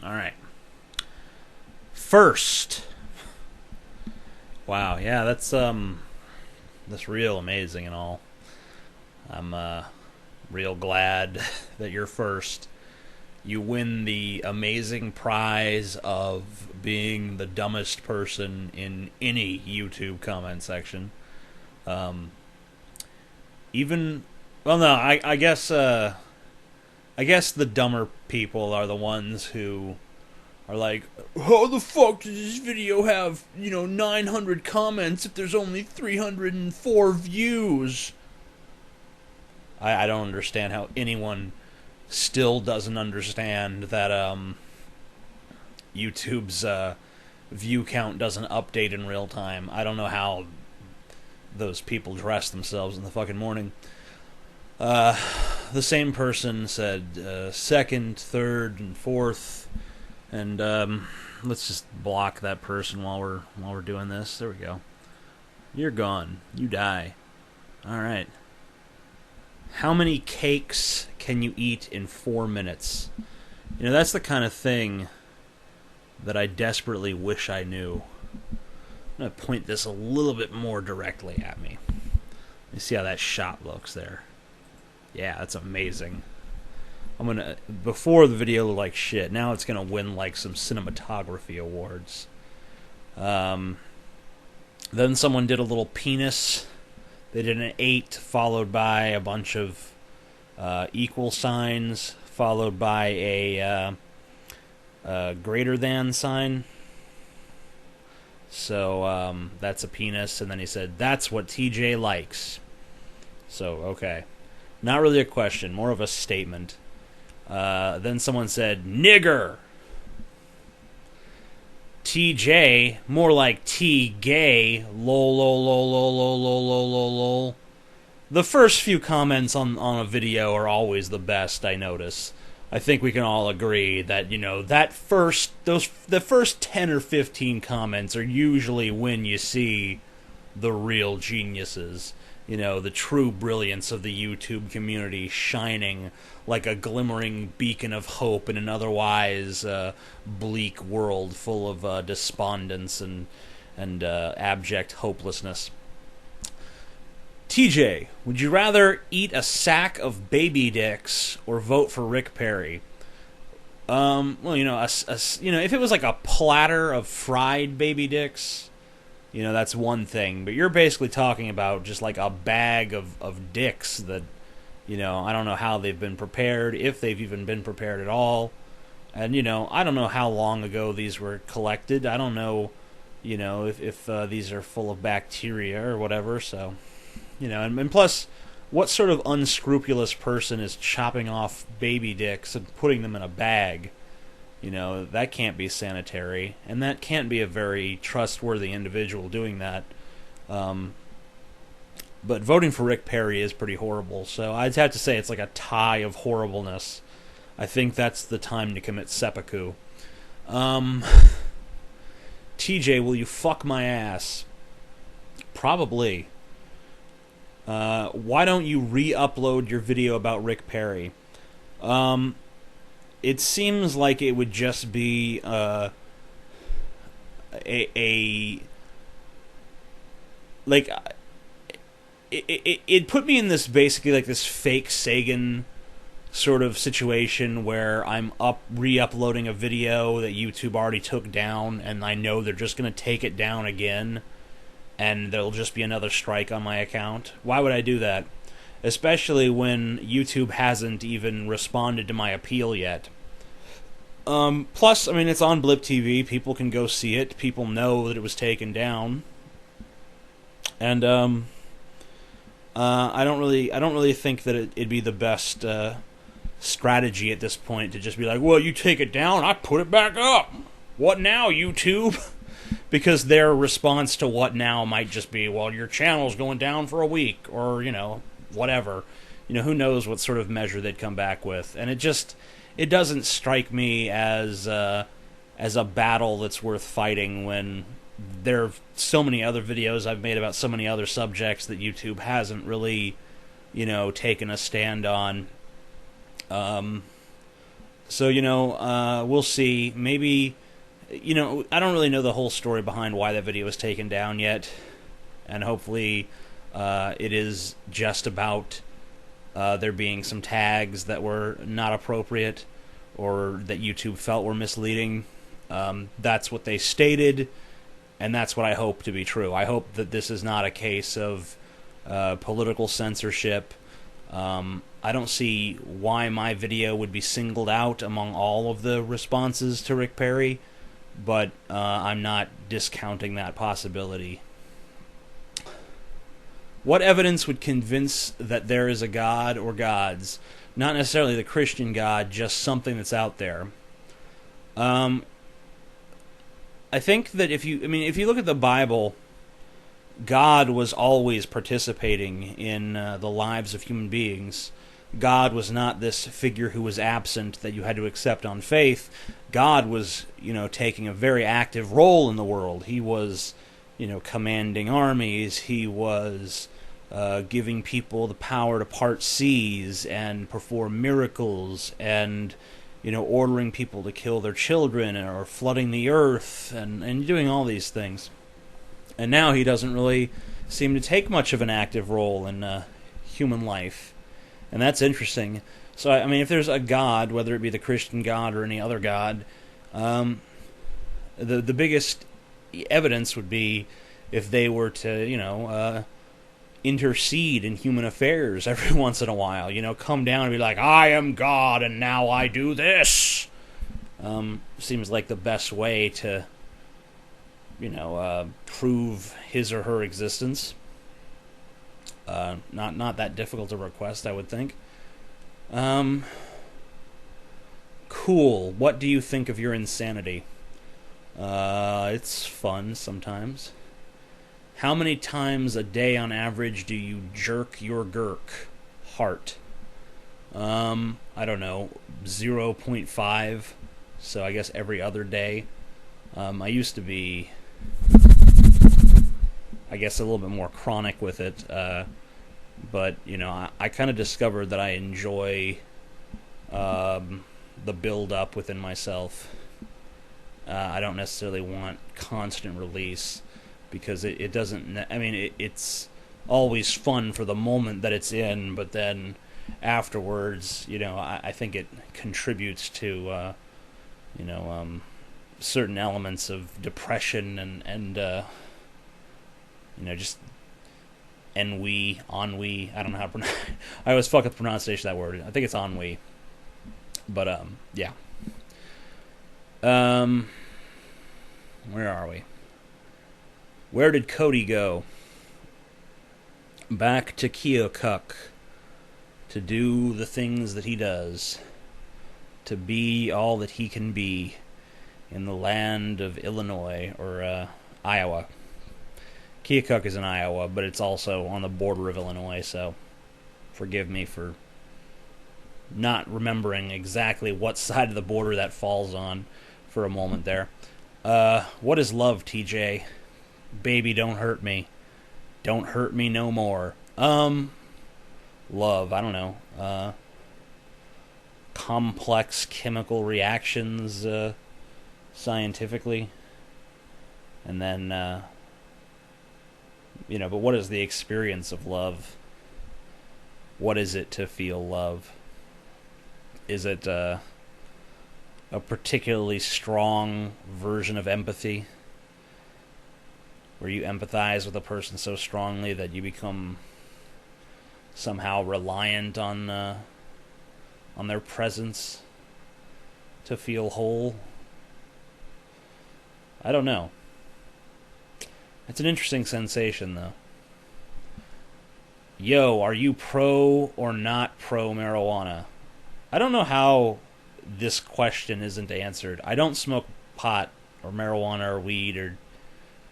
Alright. First. Wow, yeah, that's real amazing and all. I'm real glad that you're first. You win the amazing prize of being the dumbest person in any YouTube comment section. Even, well, no, I guess the dumber people are the ones who are like, how the fuck does this video have, 900 comments if there's only 304 views? I don't understand how anyone still doesn't understand that YouTube's view count doesn't update in real time. I don't know how those people dress themselves in the fucking morning. The same person said second, third, and fourth, and let's just block that person while we're doing this. There we go. You're gone. You die. All right. How many cakes can you eat in 4 minutes? That's the kind of thing that I desperately wish I knew. I'm going to point this a little bit more directly at me. Let me see how that shot looks there. Yeah, that's amazing. Before the video looked like shit. Now it's going to win like some cinematography awards. Then someone did a little penis. They did an 8 followed by a bunch of equal signs followed by a greater than sign. So that's a penis, and then he said, that's what TJ likes. So, okay. Not really a question, more of a statement. Then someone said, nigger. TJ, more like T-gay, lol, lol, lol, lol, lol, lol, lol, lol, lol. The first few comments on a video are always the best, I notice. I think we can all agree that, the first 10 or 15 comments are usually when you see the real geniuses. The true brilliance of the YouTube community shining like a glimmering beacon of hope in an otherwise bleak world full of despondence and abject hopelessness. TJ, would you rather eat a sack of baby dicks or vote for Rick Perry? Well, if it was like a platter of fried baby dicks, that's one thing. But you're basically talking about just like a bag of dicks that, I don't know how they've been prepared, if they've even been prepared at all. And, I don't know how long ago these were collected. I don't know, if these are full of bacteria or whatever. So, and plus, what sort of unscrupulous person is chopping off baby dicks and putting them in a bag? That can't be sanitary, and that can't be a very trustworthy individual doing that. But voting for Rick Perry is pretty horrible, so I'd have to say it's like a tie of horribleness. I think that's the time to commit seppuku. TJ, will you fuck my ass? Probably. Why don't you re-upload your video about Rick Perry? It seems like it would just be it put me in this basically like this fake Sagan sort of situation where I'm re-uploading a video that YouTube already took down, and I know they're just going to take it down again, and there'll just be another strike on my account. Why would I do that? Especially when YouTube hasn't even responded to my appeal yet. Plus, it's on Blip TV. People can go see it. People know that it was taken down. And, I don't really think that it'd be the best, strategy at this point to just be like, well, you take it down, I put it back up. What now, YouTube? Because their response to what now might just be, well, your channel's going down for a week, or, whatever. Who knows what sort of measure they'd come back with. And it doesn't strike me as a battle that's worth fighting when there are so many other videos I've made about so many other subjects that YouTube hasn't really, taken a stand on. So, we'll see. Maybe, I don't really know the whole story behind why that video was taken down yet. And hopefully it is just about there being some tags that were not appropriate or that YouTube felt were misleading. That's what they stated, and that's what I hope to be true. I hope that this is not a case of political censorship. I don't see why my video would be singled out among all of the responses to Rick Perry, but I'm not discounting that possibility. What evidence would convince that there is a God or gods? Not necessarily the Christian God, just something that's out there. I think that if you look at the Bible, God was always participating in the lives of human beings. God was not this figure who was absent that you had to accept on faith. God was, taking a very active role in the world. He was, commanding armies. He was giving people the power to part seas and perform miracles and, ordering people to kill their children or flooding the earth and doing all these things. And now he doesn't really seem to take much of an active role in human life. And that's interesting. So, if there's a God, whether it be the Christian God or any other God, the biggest evidence would be if they were to, intercede in human affairs every once in a while. Come down and be like, I am God and now I do this. Seems like the best way to, prove his or her existence. Not that difficult to request, I would think. Cool. What do you think of your insanity? It's fun sometimes. How many times a day on average do you jerk your gurk? Heart. I don't know, 0.5. So I guess every other day. I used to be, I guess, a little bit more chronic with it. But, I kind of discovered that I enjoy the build-up within myself. I don't necessarily want constant release because it doesn't... it's always fun for the moment that it's in, but then afterwards, I think it contributes to, certain elements of depression and just ennui, I don't know how to pronounce. I always fuck up the pronunciation of that word. I think it's ennui, but yeah. Where are we? Where did Cody go? Back to Keokuk to do the things that he does, to be all that he can be in the land of Illinois or Iowa. Keokuk is in Iowa, but it's also on the border of Illinois, so forgive me for not remembering exactly what side of the border that falls on for a moment there. What is love, TJ? Baby, don't hurt me. Don't hurt me no more. Love, I don't know. Complex chemical reactions, scientifically. And then, but what is the experience of love? What is it to feel love? Is it a particularly strong version of empathy? Where you empathize with a person so strongly that you become somehow reliant on their presence to feel whole? I don't know. It's an interesting sensation, though. Yo, are you pro or not pro marijuana? I don't know how this question isn't answered. I don't smoke pot or marijuana or weed or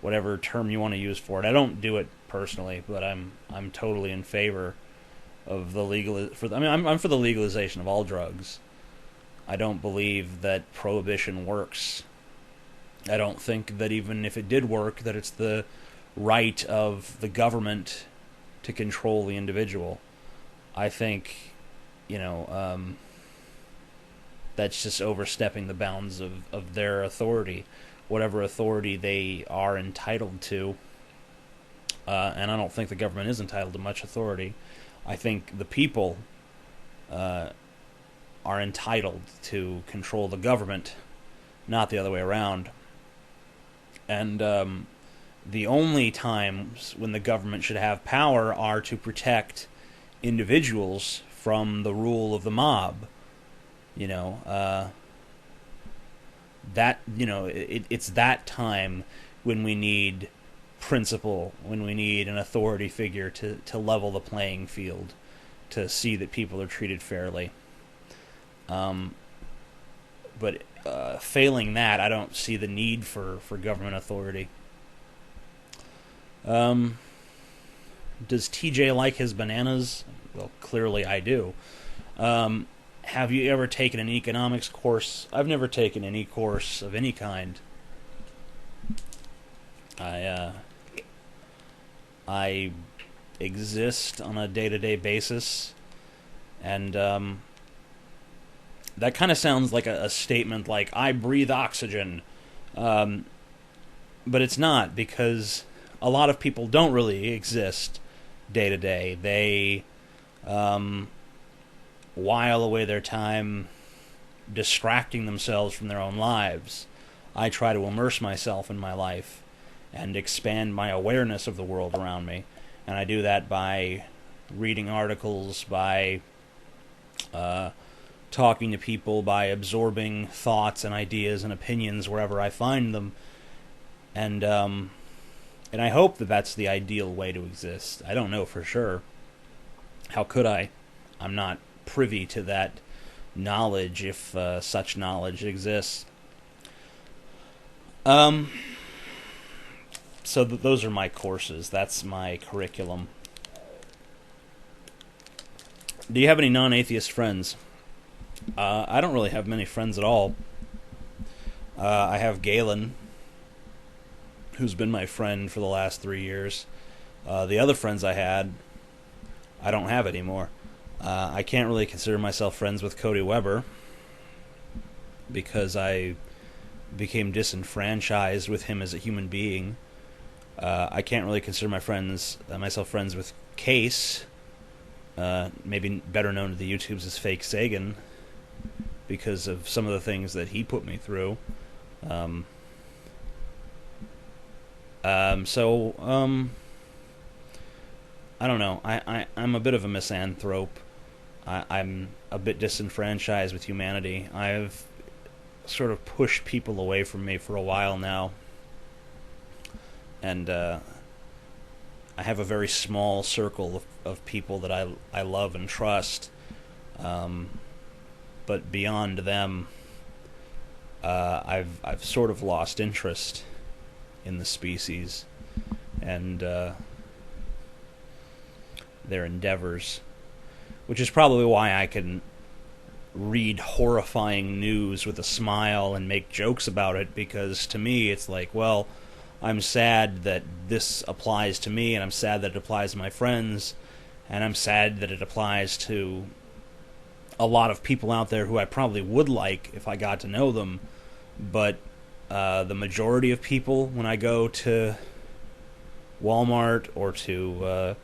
whatever term you want to use for it. I don't do it personally, but I'm totally in favor of the I'm for the legalization of all drugs. I don't believe that prohibition works. I don't think that even if it did work, that it's the right of the government to control the individual. I think, That's just overstepping the bounds of their authority, whatever authority they are entitled to. And I don't think the government is entitled to much authority. I think the people are entitled to control the government, not the other way around. And the only times when the government should have power are to protect individuals from the rule of the mob. It's that time when we need principle, when we need an authority figure to level the playing field, to see that people are treated fairly. But failing that, I don't see the need for government authority. Does TJ like his bananas? Well, clearly I do. Have you ever taken an economics course? I've never taken any course of any kind. I exist on a day-to-day basis, and that kind of sounds like a statement like, I breathe oxygen. But it's not, because a lot of people don't really exist day to day. They while away their time distracting themselves from their own lives. I try to immerse myself in my life and expand my awareness of the world around me. And I do that by reading articles, by talking to people, by absorbing thoughts and ideas and opinions wherever I find them. And I hope that that's the ideal way to exist. I don't know for sure. How could I? I'm not privy to that knowledge, if such knowledge exists. So those are my courses. That's my curriculum. Do you have any non-atheist friends? I don't really have many friends at all. I have Galen, who's been my friend for the last 3 years. The other friends I had, I don't have anymore. I can't really consider myself friends with Cody Weber because I became disenfranchised with him as a human being. I can't really consider myself friends with Case, maybe better known to the YouTubes as Fake Sagan, because of some of the things that he put me through. I don't know. I'm a bit of a misanthrope. I'm a bit disenfranchised with humanity. I've sort of pushed people away from me for a while now. And I have a very small circle of people that I love and trust. But beyond them, I've sort of lost interest in the species and their endeavors, which is probably why I can read horrifying news with a smile and make jokes about it, because to me it's like, well, I'm sad that this applies to me, and I'm sad that it applies to my friends, and I'm sad that it applies to a lot of people out there who I probably would like if I got to know them, but the majority of people, when I go to Walmart or to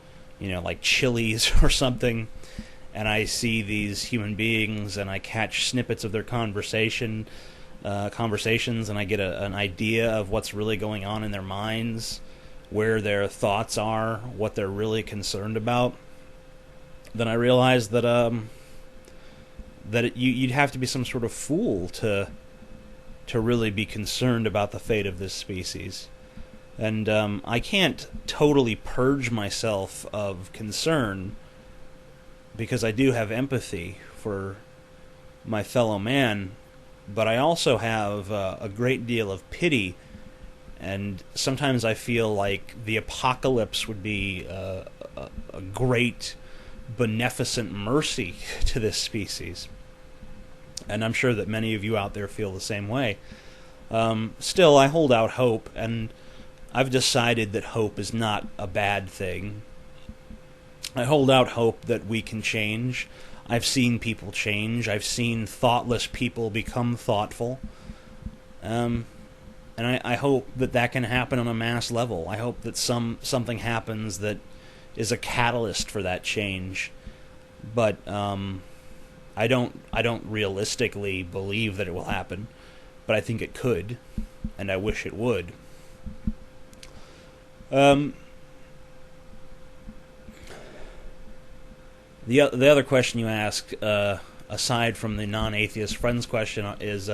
like Chili's or something, and I see these human beings and I catch snippets of their conversations, and I get an idea of what's really going on in their minds, where their thoughts are, what they're really concerned about, then I realize that you'd have to be some sort of fool to really be concerned about the fate of this species. And I can't totally purge myself of concern, because I do have empathy for my fellow man, but I also have a great deal of pity, and sometimes I feel like the apocalypse would be a great, beneficent mercy to this species. And I'm sure that many of you out there feel the same way. Still, I hold out hope, and I've decided that hope is not a bad thing. I hold out hope that we can change. I've seen people change. I've seen thoughtless people become thoughtful. And I hope that can happen on a mass level. I hope that something happens that is a catalyst for that change. But I don't realistically believe that it will happen. But I think it could, and I wish it would. The other question you asked, aside from the non-atheist friends question, is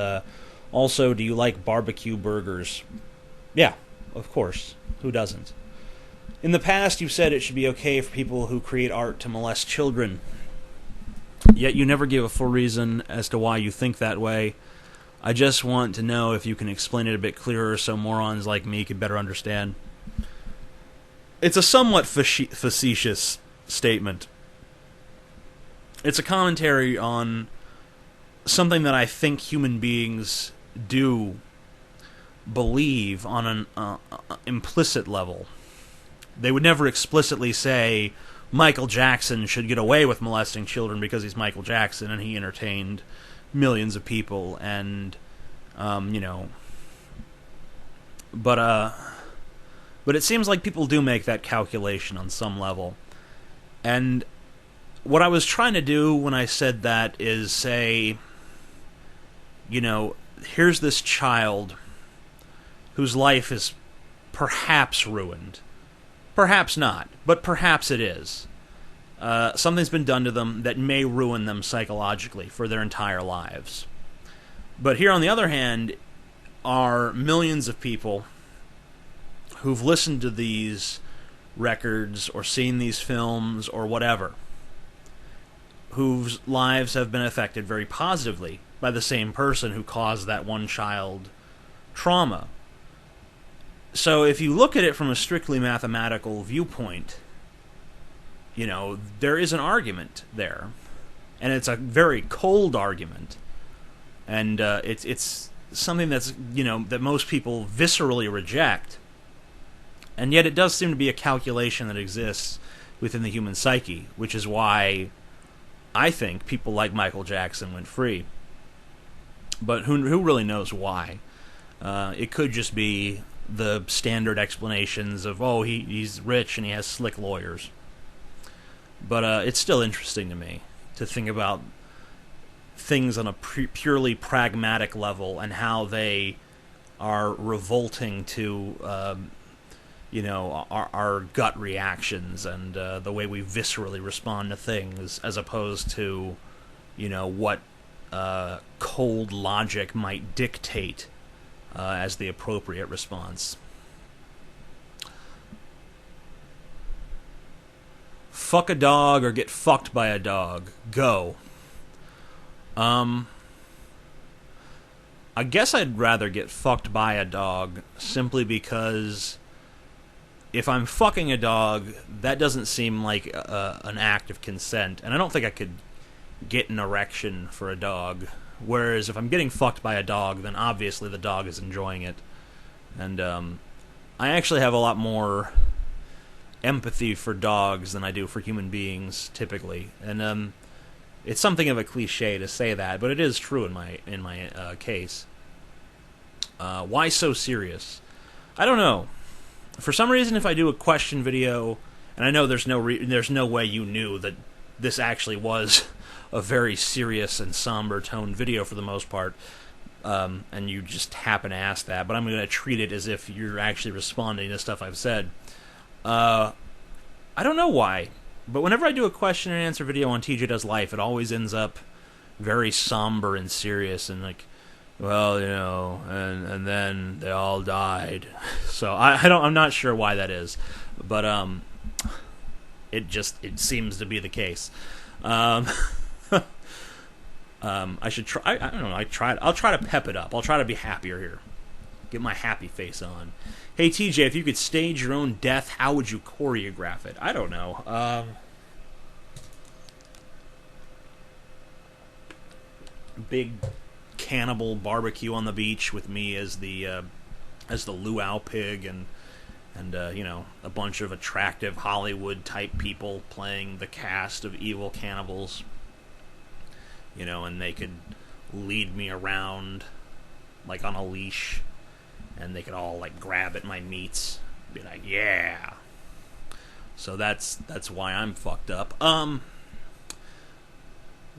also, do you like barbecue burgers? Yeah, of course. Who doesn't? In the past, you've said it should be okay for people who create art to molest children. Yet you never give a full reason as to why you think that way. I just want to know if you can explain it a bit clearer so morons like me could better understand. It's a somewhat facetious statement. It's a commentary on something that I think human beings do believe on an implicit level. They would never explicitly say Michael Jackson should get away with molesting children because he's Michael Jackson and he entertained millions of people, and but it seems like people do make that calculation on some level. And what I was trying to do when I said that is say, here's this child whose life is perhaps ruined. Perhaps not, but perhaps it is. Something's been done to them that may ruin them psychologically for their entire lives. But here, on the other hand, are millions of people who've listened to these records or seen these films or whatever, whose lives have been affected very positively by the same person who caused that one child trauma. So if you look at it from a strictly mathematical viewpoint, there is an argument there. And it's a very cold argument. And it's something that's, that most people viscerally reject. And yet it does seem to be a calculation that exists within the human psyche, which is why I think people like Michael Jackson went free. But who really knows why? It could just be the standard explanations of, he's rich and he has slick lawyers. But it's still interesting to me to think about things on a purely pragmatic level and how they are revolting to our gut reactions and the way we viscerally respond to things, as opposed to what cold logic might dictate as the appropriate response. Fuck a dog or get fucked by a dog. Go. I guess I'd rather get fucked by a dog, simply because if I'm fucking a dog, that doesn't seem like an act of consent, and I don't think I could get an erection for a dog. Whereas if I'm getting fucked by a dog, then obviously the dog is enjoying it. And I actually have a lot more empathy for dogs than I do for human beings, typically. And it's something of a cliche to say that, but it is true in my case. Why so serious? I don't know. For some reason, if I do a question video, and I know there's no way you knew that this actually was a very serious and somber toned video for the most part, and you just happen to ask that, but I'm going to treat it as if you're actually responding to stuff I've said. I don't know why, but whenever I do a question and answer video on TJ Does Life, it always ends up very somber and serious, and like, well, and then they all died. So I'm not sure why that is, but it seems to be the case. I should try. I don't know. I'll try to pep it up. I'll try to be happier here. Get my happy face on. Hey TJ, if you could stage your own death, how would you choreograph it? I don't know. Big cannibal barbecue on the beach with me as the luau pig, and a bunch of attractive Hollywood type people playing the cast of evil cannibals. and they could lead me around, like, on a leash, and they could all, like, grab at my meats, be like, yeah. So that's why I'm fucked up.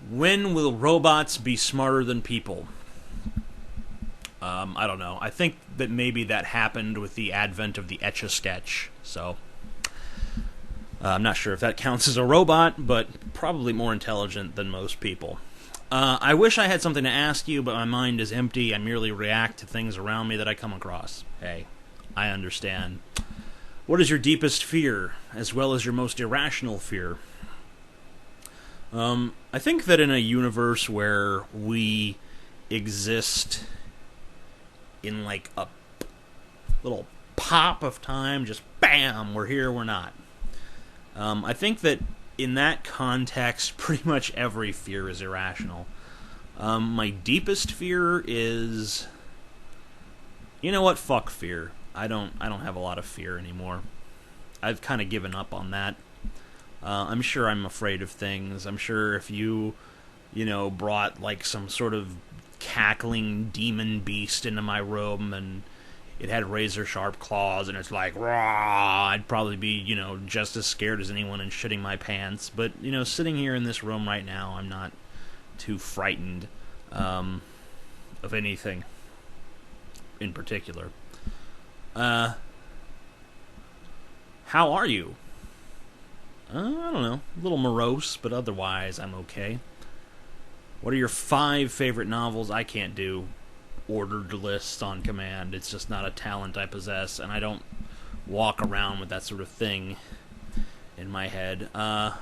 When will robots be smarter than people? I don't know. I think that maybe that happened with the advent of the Etch-a-Sketch, so I'm not sure if that counts as a robot, but probably more intelligent than most people. I wish I had something to ask you, but my mind is empty. I merely react to things around me that I come across. Hey, I understand. What is your deepest fear, as well as your most irrational fear? I think that in a universe where we exist in, like, a little pop of time, just bam, we're here, we're not. I think that in that context, pretty much every fear is irrational. My deepest fear is, you know what? Fuck fear. I don't have a lot of fear anymore. I've kind of given up on that. I'm sure I'm afraid of things. I'm sure if you brought, like, some sort of cackling demon beast into my room and it had razor-sharp claws and it's like, raw, I'd probably be, just as scared as anyone and shitting my pants. But, sitting here in this room right now, I'm not too frightened of anything in particular. How are you? I don't know. A little morose, but otherwise I'm okay. What are your 5 favorite novels? I can't do ordered lists on command. It's just not a talent I possess, and I don't walk around with that sort of thing in my head. I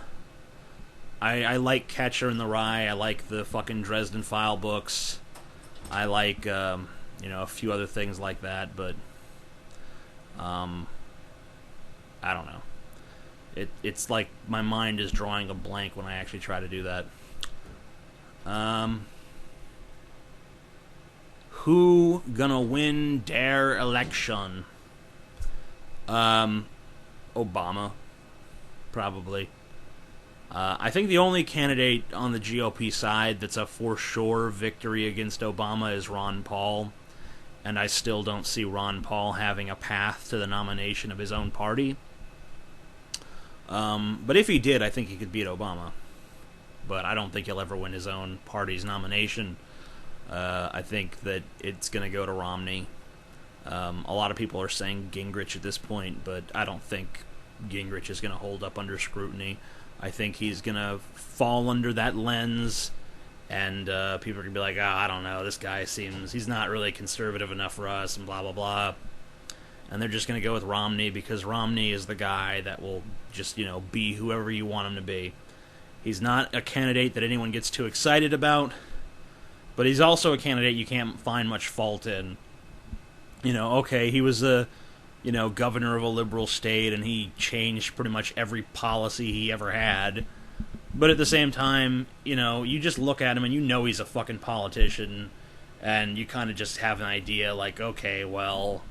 like Catcher in the Rye. I like the fucking Dresden File books. I like, a few other things like that, but I don't know. It's like my mind is drawing a blank when I actually try to do that. Who gonna win der election? Obama. Probably. I think the only candidate on the GOP side that's a for sure victory against Obama is Ron Paul. And I still don't see Ron Paul having a path to the nomination of his own party. But if he did, I think he could beat Obama. But I don't think he'll ever win his own party's nomination. I think that it's going to go to Romney. A lot of people are saying Gingrich at this point, but I don't think Gingrich is going to hold up under scrutiny. I think he's going to fall under that lens, and people are going to be like, I don't know, this guy he's not really conservative enough for us, and blah, blah, blah. And they're just going to go with Romney, because Romney is the guy that will just, be whoever you want him to be. He's not a candidate that anyone gets too excited about, but he's also a candidate you can't find much fault in. Okay, he was a, governor of a liberal state, and he changed pretty much every policy he ever had. But at the same time, you just look at him and he's a fucking politician, and you kind of just have an idea, like, okay, well,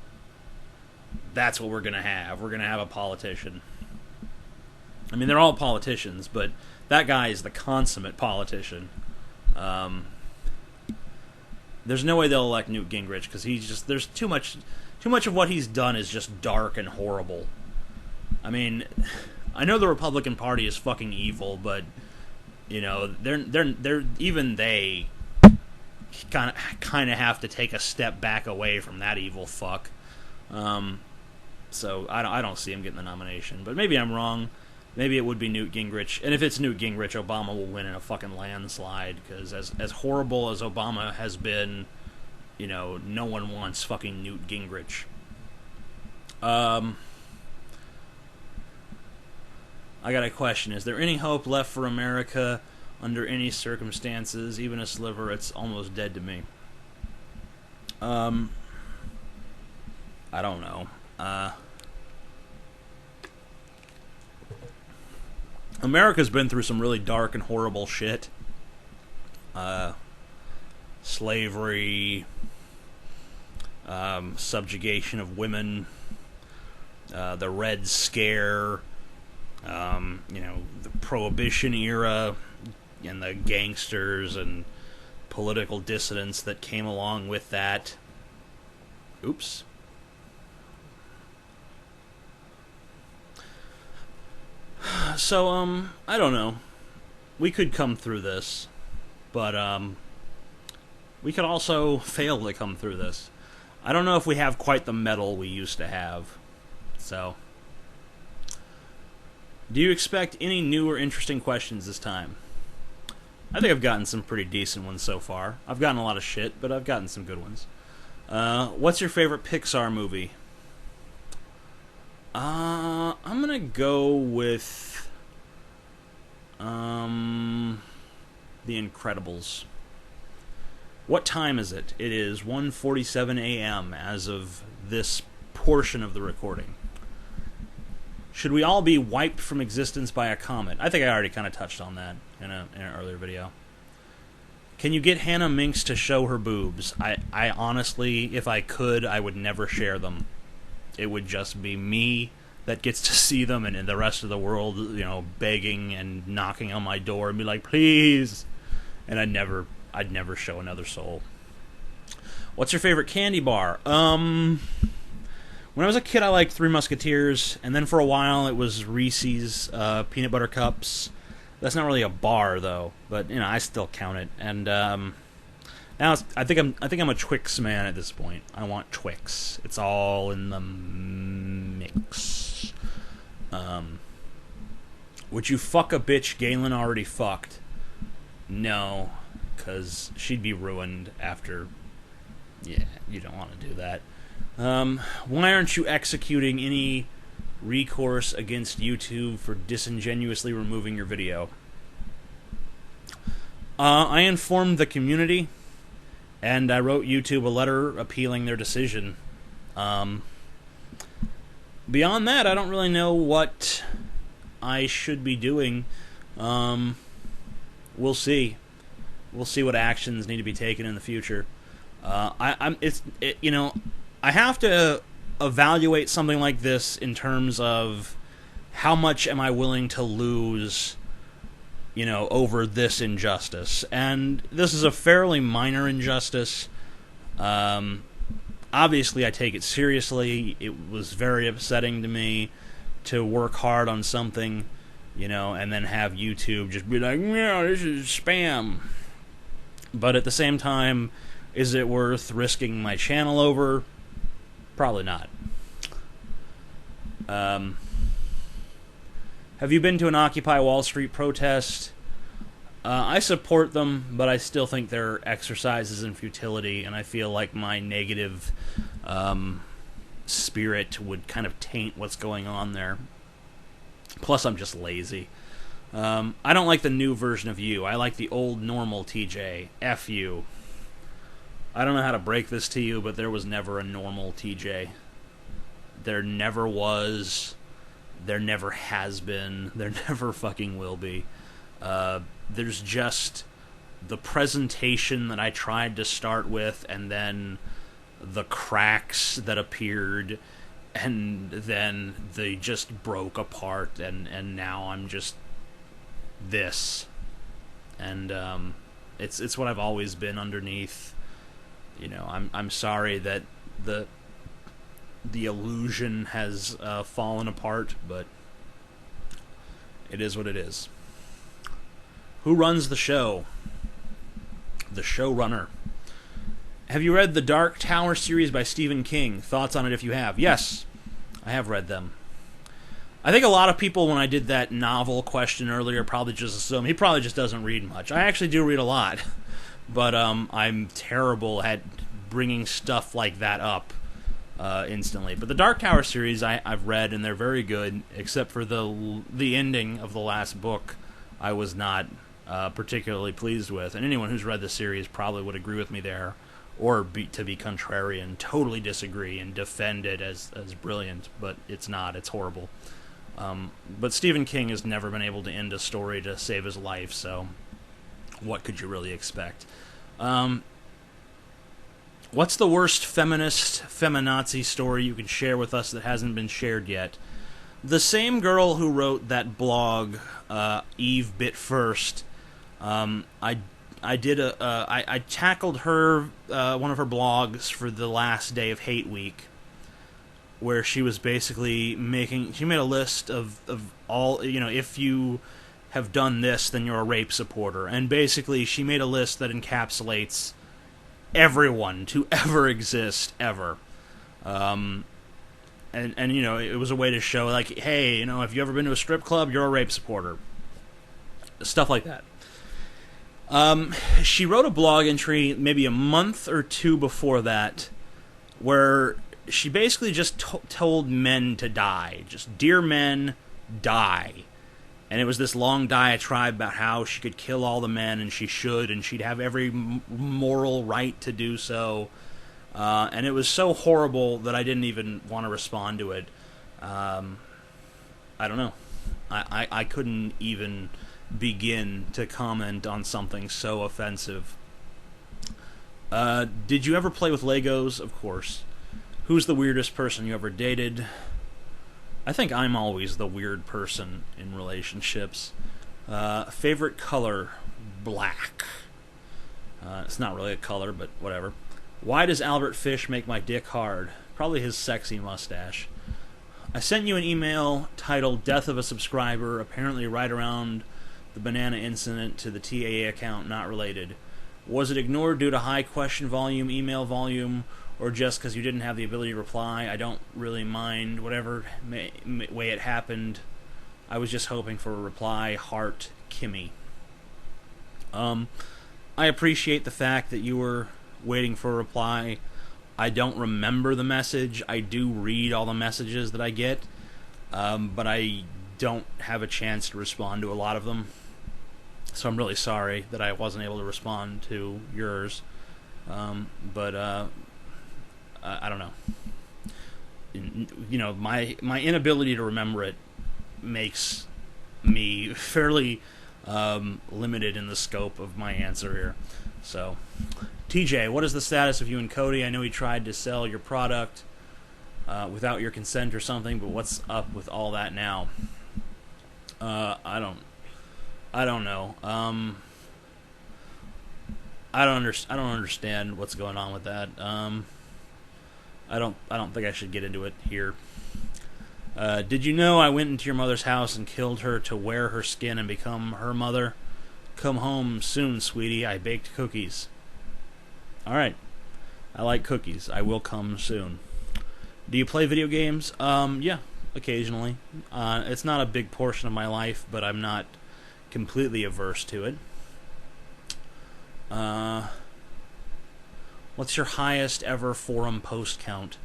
that's what we're going to have. We're going to have a politician. I mean, they're all politicians, but that guy is the consummate politician. There's no way they'll elect Newt Gingrich, because there's too much of what he's done is just dark and horrible. I mean, I know the Republican Party is fucking evil, but they're even they kind of have to take a step back away from that evil fuck. So I don't see him getting the nomination, but maybe I'm wrong. Maybe it would be Newt Gingrich, and if it's Newt Gingrich, Obama will win in a fucking landslide, because as horrible as Obama has been, no one wants fucking Newt Gingrich. I got a question. Is there any hope left for America under any circumstances, even a sliver? It's almost dead to me. I don't know. America's been through some really dark and horrible shit. Slavery, subjugation of women, the Red Scare, the Prohibition era, and the gangsters and political dissidents that came along with that. Oops. So, I don't know. We could come through this, but, we could also fail to come through this. I don't know if we have quite the mettle we used to have. So, do you expect any new or interesting questions this time? I think I've gotten some pretty decent ones so far. I've gotten a lot of shit, but I've gotten some good ones. What's your favorite Pixar movie? I'm gonna go with The Incredibles. What time is it? It is 1:47 a.m. as of this portion of the recording. Should we all be wiped from existence by a comet? I think I already kind of touched on that in an earlier video. Can you get Hannah Minx to show her boobs? I honestly, if I could, I would never share them. It would just be me that gets to see them, and the rest of the world, you know, begging and knocking on my door and be like, please. And I'd never show another soul. What's your favorite candy bar? When I was a kid, I liked Three Musketeers, and then for a while it was Reese's peanut butter cups. That's not really a bar though, but you know, I still count it. And now I think I'm a Twix man at this point. I want Twix. It's all in the mix. Would you fuck a bitch Galen already fucked? No, because she'd be ruined after. Yeah, you don't want to do that. Why aren't you executing any recourse against YouTube for disingenuously removing your video? I informed the community, and I wrote YouTube a letter appealing their decision. Beyond that, I don't really know what I should be doing. We'll see. We'll see what actions need to be taken in the future. I have to evaluate something like this in terms of how much am I willing to lose, you know, over this injustice. And this is a fairly minor injustice. Obviously, I take it seriously. It was very upsetting to me to work hard on something, you know, and then have YouTube just be like, yeah, this is spam. But at the same time, is it worth risking my channel over? Probably not. Have you been to an Occupy Wall Street protest? I support them, but I still think they're exercises in futility, and I feel like my negative spirit would kind of taint what's going on there. Plus, I'm just lazy. I don't like the new version of you. I like the old normal TJ. F you. I don't know how to break this to you, but there was never a normal TJ. There never was. There never has been. There never fucking will be. There's just the presentation that I tried to start with, and then the cracks that appeared, and then they just broke apart, and now I'm just this. And it's what I've always been underneath. You know, I'm sorry that the illusion has fallen apart, but it is what it is. Who runs the show? The showrunner. Have you read the Dark Tower series by Stephen King? Thoughts on it if you have? Yes, I have read them. I think a lot of people, when I did that novel question earlier, probably just assume he probably just doesn't read much. I actually do read a lot. But I'm terrible at bringing stuff like that up instantly. But the Dark Tower series I've read, and they're very good, except for the ending of the last book I was not particularly pleased with. And anyone who's read the series probably would agree with me there, or to be contrarian, totally disagree and defend it as brilliant. But it's not. It's horrible. But Stephen King has never been able to end a story to save his life, so what could you really expect? What's the worst feminazi story you can share with us that hasn't been shared yet? The same girl who wrote that blog, Eve Bit First, I tackled her one of her blogs for the last day of Hate Week, where she was basically she made a list of all, if you have done this, then you're a rape supporter, and basically she made a list that encapsulates everyone to ever exist ever. And it was a way to show, like, hey, if you ever been to a strip club, you're a rape supporter. Stuff like that. She wrote a blog entry maybe a month or two before that, where she basically just told men to die. Just, dear men, die. And it was this long diatribe about how she could kill all the men, and she should, and she'd have every moral right to do so. And it was so horrible that I didn't even want to respond to it. I don't know. I couldn't even begin to comment on something so offensive. Did you ever play with Legos? Of course. Who's the weirdest person you ever dated? I think I'm always the weird person in relationships. Favorite color? Black. It's not really a color, but whatever. Why does Albert Fish make my dick hard? Probably his sexy mustache. I sent you an email titled Death of a Subscriber, apparently right around the banana incident, to the TAA account, not related. Was it ignored due to high question volume, email volume, or just because you didn't have the ability to reply? I don't really mind whatever way it happened. I was just hoping for a reply. Heart, Kimmy. I appreciate the fact that you were waiting for a reply. I don't remember the message. I do read all the messages that I get, but I don't have a chance to respond to a lot of them. So I'm really sorry that I wasn't able to respond to yours. But I don't know. My inability to remember it makes me fairly limited in the scope of my answer here. So, TJ, what is the status of you and Cody? I know he tried to sell your product without your consent or something, but what's up with all that now? I don't know. I don't understand what's going on with that. I don't think I should get into it here. Did you know I went into your mother's house and killed her to wear her skin and become her mother? Come home soon, sweetie. I baked cookies. Alright. I like cookies. I will come soon. Do you play video games? Yeah, occasionally. It's not a big portion of my life, but I'm not completely averse to it. What's your highest ever forum post count?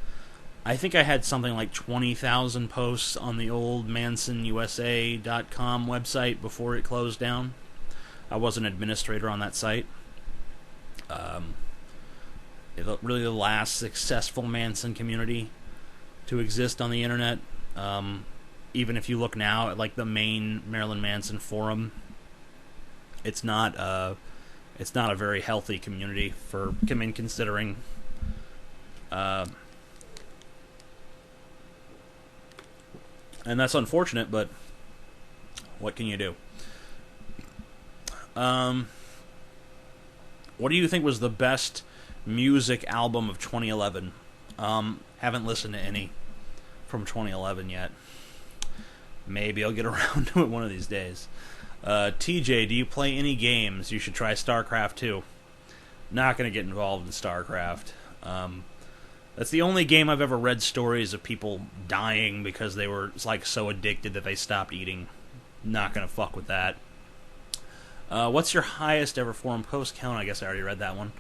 I think I had something like 20,000 posts on the old MansonUSA.com website before it closed down. I was an administrator on that site. Really the last successful Manson community to exist on the internet. Even if you look now at like the main Marilyn Manson forum, it's not a very healthy community for considering and that's unfortunate, but what can you do? What do you think was the best music album of 2011? Haven't listened to any from 2011 yet. Maybe I'll get around to it one of these days. TJ, do you play any games? You should try StarCraft 2. Not going to get involved in StarCraft. That's the only game I've ever read stories of people dying because they were so addicted that they stopped eating. Not going to fuck with that. What's your highest ever forum post count? I guess I already read that one.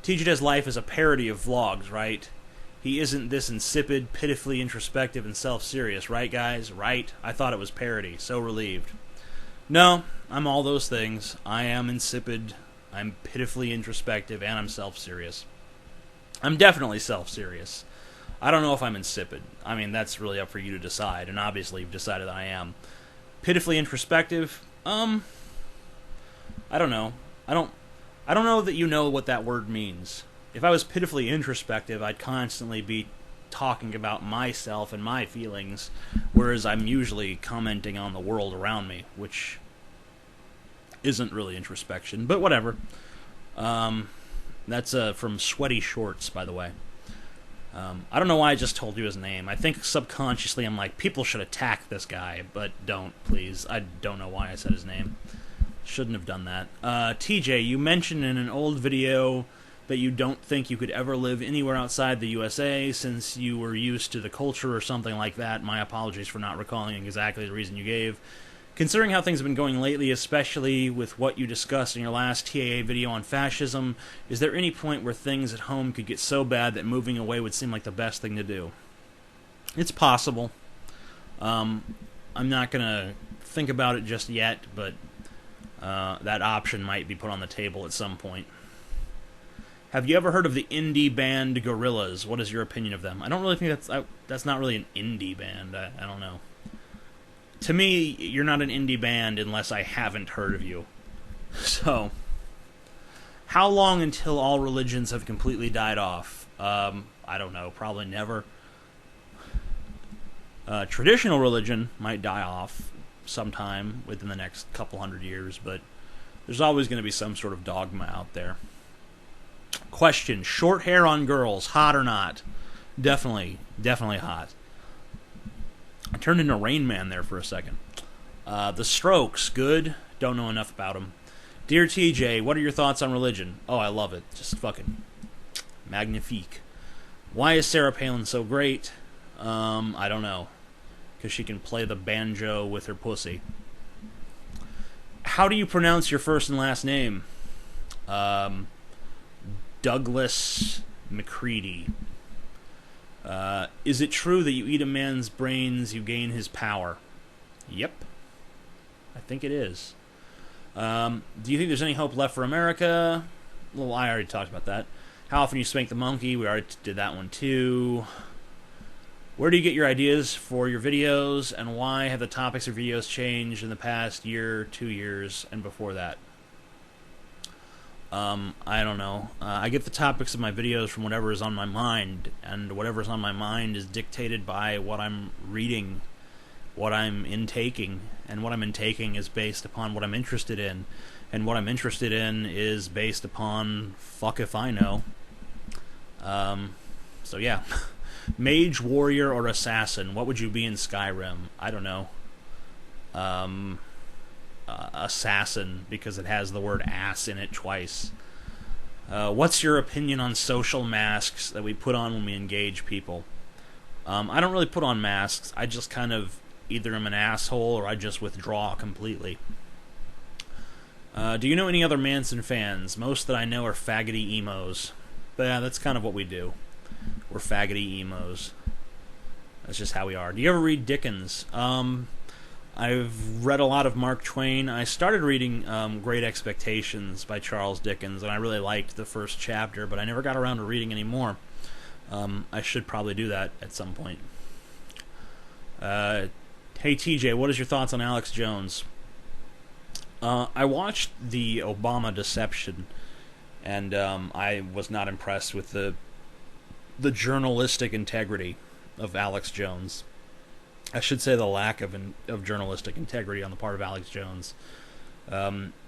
TJ does life as a parody of vlogs, right? He isn't this insipid, pitifully introspective, and self-serious, right, guys? Right? I thought it was parody. So relieved. No, I'm all those things. I am insipid, I'm pitifully introspective, and I'm self-serious. I'm definitely self-serious. I don't know if I'm insipid. I mean, that's really up for you to decide, and obviously you've decided that I am. Pitifully introspective? I don't know. I don't know that you know what that word means. If I was pitifully introspective, I'd constantly be talking about myself and my feelings, whereas I'm usually commenting on the world around me, which isn't really introspection, but whatever. That's from Sweaty Shorts, by the way. I don't know why I just told you his name. I think subconsciously I'm like, people should attack this guy, but don't, please. I don't know why I said his name. Shouldn't have done that. TJ, you mentioned in an old video that you don't think you could ever live anywhere outside the USA since you were used to the culture or something like that. My apologies for not recalling exactly the reason you gave. Considering how things have been going lately, especially with what you discussed in your last TAA video on fascism, is there any point where things at home could get so bad that moving away would seem like the best thing to do? It's possible. I'm not going to think about it just yet, but that option might be put on the table at some point. Have you ever heard of the indie band Gorillaz? What is your opinion of them? I don't really think that's not really an indie band. I don't know. To me, you're not an indie band unless I haven't heard of you. So, how long until all religions have completely died off? I don't know. Probably never. Traditional religion might die off sometime within the next couple hundred years, but there's always going to be some sort of dogma out there. Question: short hair on girls, hot or not? Definitely hot. I turned into Rain Man there for a second. The Strokes, good. Don't know enough about them. Dear TJ, what are your thoughts on religion? Oh, I love it. Just fucking magnifique. Why is Sarah Palin so great? I don't know. Because she can play the banjo with her pussy. How do you pronounce your first and last name? Douglas McCready. Is it true that you eat a man's brains, you gain his power? Yep. I think it is. Do you think there's any hope left for America? Well, I already talked about that. How often you spank the monkey? We already did that one too. Where do you get your ideas for your videos, and why have the topics of videos changed in the past year, 2 years, and before that? I don't know. I get the topics of my videos from whatever is on my mind, and whatever is on my mind is dictated by what I'm reading, what I'm intaking, and what I'm intaking is based upon what I'm interested in, and what I'm interested in is based upon fuck if I know. So yeah. Mage, warrior, or assassin, what would you be in Skyrim? I don't know. Assassin, because it has the word ass in it twice. What's your opinion on social masks that we put on when we engage people? I don't really put on masks. I just kind of either am an asshole or I just withdraw completely. Do you know any other Manson fans? Most that I know are faggoty emos. But yeah, that's kind of what we do. We're faggoty emos. That's just how we are. Do you ever read Dickens? I've read a lot of Mark Twain. I started reading Great Expectations by Charles Dickens, and I really liked the first chapter, but I never got around to reading any more. I should probably do that at some point. Hey TJ, what is your thoughts on Alex Jones? I watched the Obama Deception, and I was not impressed with the journalistic integrity of Alex Jones. I should say the lack of journalistic integrity on the part of Alex Jones.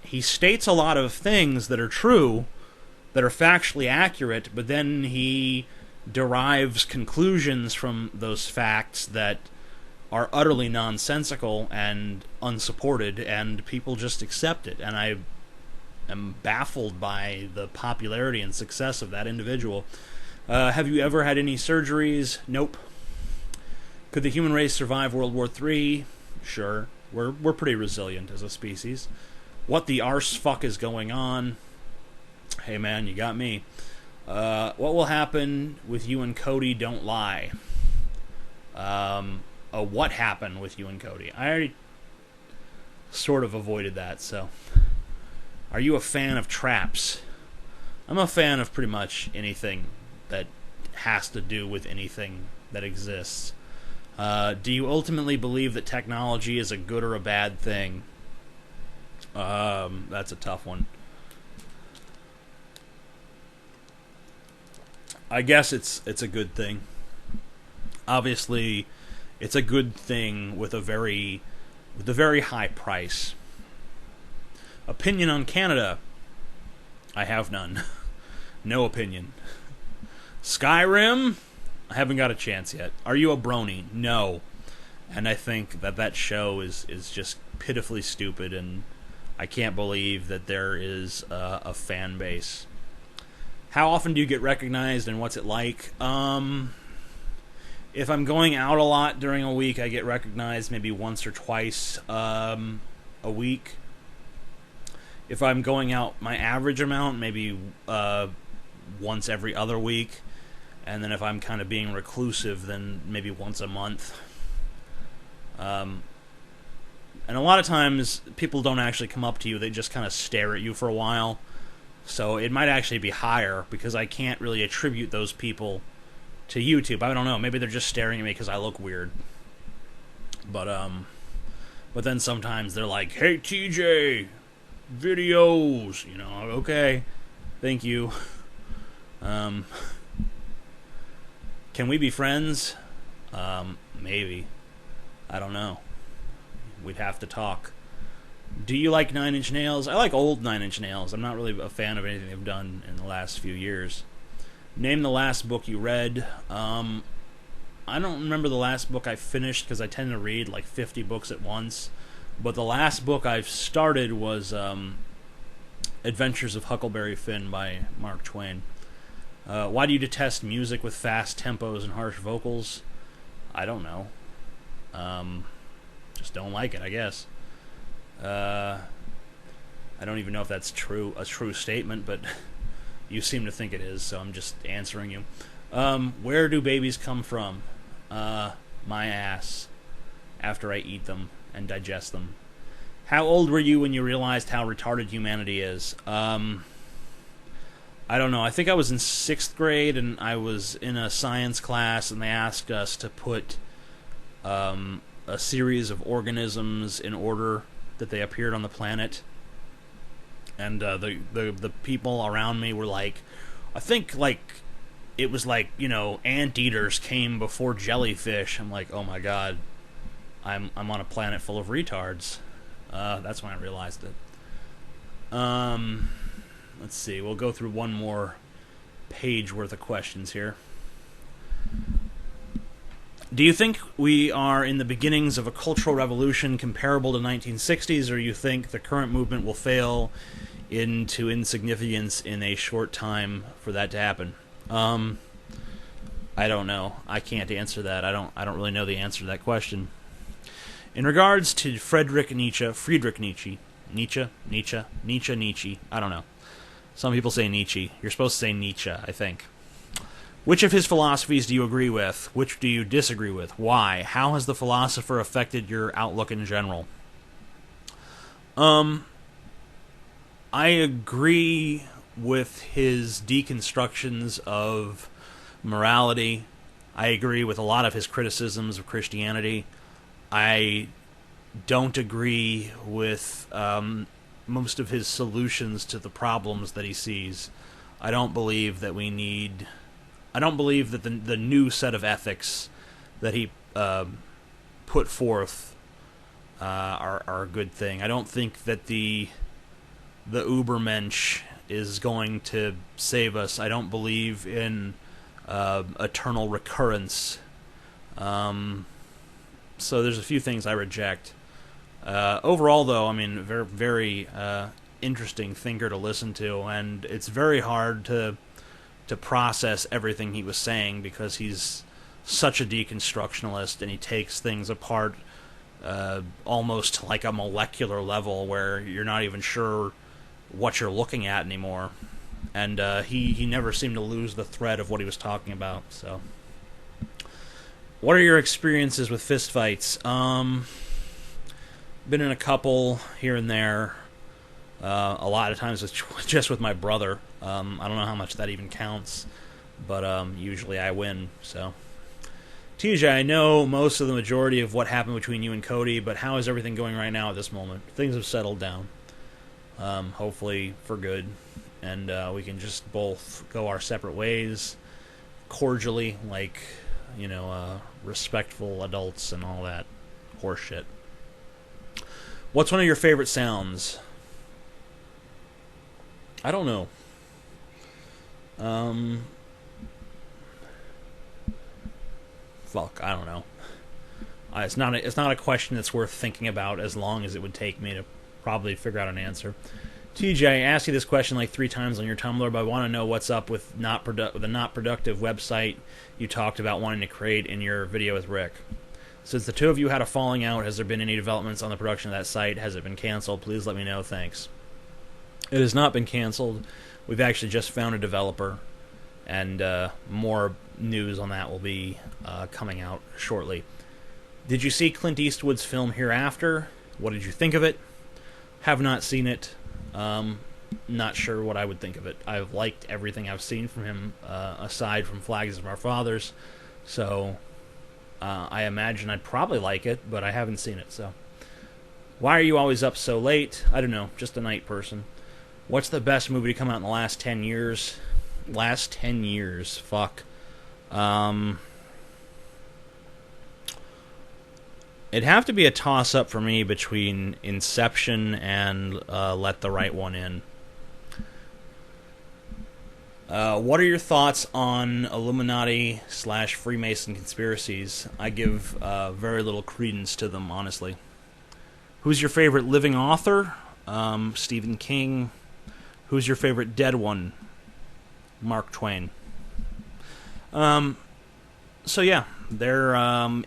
He states a lot of things that are true, that are factually accurate, but then he derives conclusions from those facts that are utterly nonsensical and unsupported, and people just accept it. And I am baffled by the popularity and success of that individual. Have you ever had any surgeries? Nope. Could the human race survive World War III? Sure. We're pretty resilient as a species. What the arse fuck is going on? Hey man, you got me. What will happen with you and Cody? Don't lie. What happened with you and Cody? I already sort of avoided that, so. Are you a fan of traps? I'm a fan of pretty much anything that has to do with anything that exists. Do you ultimately believe that technology is a good or a bad thing? That's a tough one. I guess it's a good thing. Obviously, it's a good thing with a very high price. Opinion on Canada? I have none. No opinion. Skyrim? I haven't got a chance yet. Are you a brony? No. And I think that show is just pitifully stupid, and I can't believe that there is a fan base. How often do you get recognized, and what's it like? If I'm going out a lot during a week, I get recognized maybe once or twice a week. If I'm going out my average amount, maybe once every other week. And then if I'm kind of being reclusive, then maybe once a month. And a lot of times, people don't actually come up to you. They just kind of stare at you for a while. So it might actually be higher, because I can't really attribute those people to YouTube. I don't know. Maybe they're just staring at me because I look weird. But then sometimes they're like, "Hey, TJ, videos." You know, okay. Thank you. Can we be friends? Maybe. I don't know. We'd have to talk. Do you like Nine Inch Nails? I like old Nine Inch Nails. I'm not really a fan of anything they've done in the last few years. Name the last book you read. I don't remember the last book I finished, because I tend to read like 50 books at once. But the last book I've started was Adventures of Huckleberry Finn by Mark Twain. Why do you detest music with fast tempos and harsh vocals? I don't know. Just don't like it, I guess. I don't even know if that's a true statement, but you seem to think it is, so I'm just answering you. Where do babies come from? My ass. After I eat them and digest them. How old were you when you realized how retarded humanity is? I don't know. I think I was in 6th grade, and I was in a science class, and they asked us to put a series of organisms in order that they appeared on the planet. And the people around me were like, I think, like, it was like, you know, anteaters came before jellyfish. I'm like, oh my god, I'm on a planet full of retards. That's when I realized it. Let's see, we'll go through one more page worth of questions here. Do you think we are in the beginnings of a cultural revolution comparable to 1960s, or you think the current movement will fail into insignificance in a short time for that to happen? I don't know. I can't answer that. I don't really know the answer to that question. In regards to Friedrich Nietzsche, I don't know. Some people say Nietzsche. You're supposed to say Nietzsche, I think. Which of his philosophies do you agree with? Which do you disagree with? Why? How has the philosopher affected your outlook in general? I agree with his deconstructions of morality. I agree with a lot of his criticisms of Christianity. I don't agree with most of his solutions to the problems that he sees. I don't believe that the new set of ethics that he put forth are a good thing. I don't think that the Ubermensch is going to save us. I don't believe in eternal recurrence. So there's a few things I reject. Overall, though, I mean, very, very interesting thinker to listen to, and it's very hard to process everything he was saying, because he's such a deconstructionalist, and he takes things apart almost like a molecular level, where you're not even sure what you're looking at anymore. And he never seemed to lose the thread of what he was talking about. So, what are your experiences with fistfights? Been in a couple here and there. A lot of times it's just with my brother. I don't know how much that even counts, but usually I win. So, TJ, I know most of the majority of what happened between you and Cody, but how is everything going right now at this moment? Things have settled down, hopefully for good, and we can just both go our separate ways, cordially, like, respectful adults and all that horse shit. What's one of your favorite sounds? I don't know. Fuck, I don't know. It's not a question that's worth thinking about as long as it would take me to probably figure out an answer. TJ, I asked you this question like 3 times on your Tumblr, but I want to know what's up with the not productive website you talked about wanting to create in your video with Rick. Since the two of you had a falling out, has there been any developments on the production of that site? Has it been canceled? Please let me know. Thanks. It has not been canceled. We've actually just found a developer, and more news on that will be coming out shortly. Did you see Clint Eastwood's film Hereafter? What did you think of it? Have not seen it. Not sure what I would think of it. I've liked everything I've seen from him, aside from Flags of Our Fathers. So, I imagine I'd probably like it, but I haven't seen it, so. Why are you always up so late? I don't know, just a night person. What's the best movie to come out in the last 10 years? Last 10 years, fuck. It'd have to be a toss-up for me between Inception and Let the Right One In. What are your thoughts on Illuminati/Freemason conspiracies? I give very little credence to them, honestly. Who's your favorite living author? Stephen King. Who's your favorite dead one? Mark Twain. So yeah, there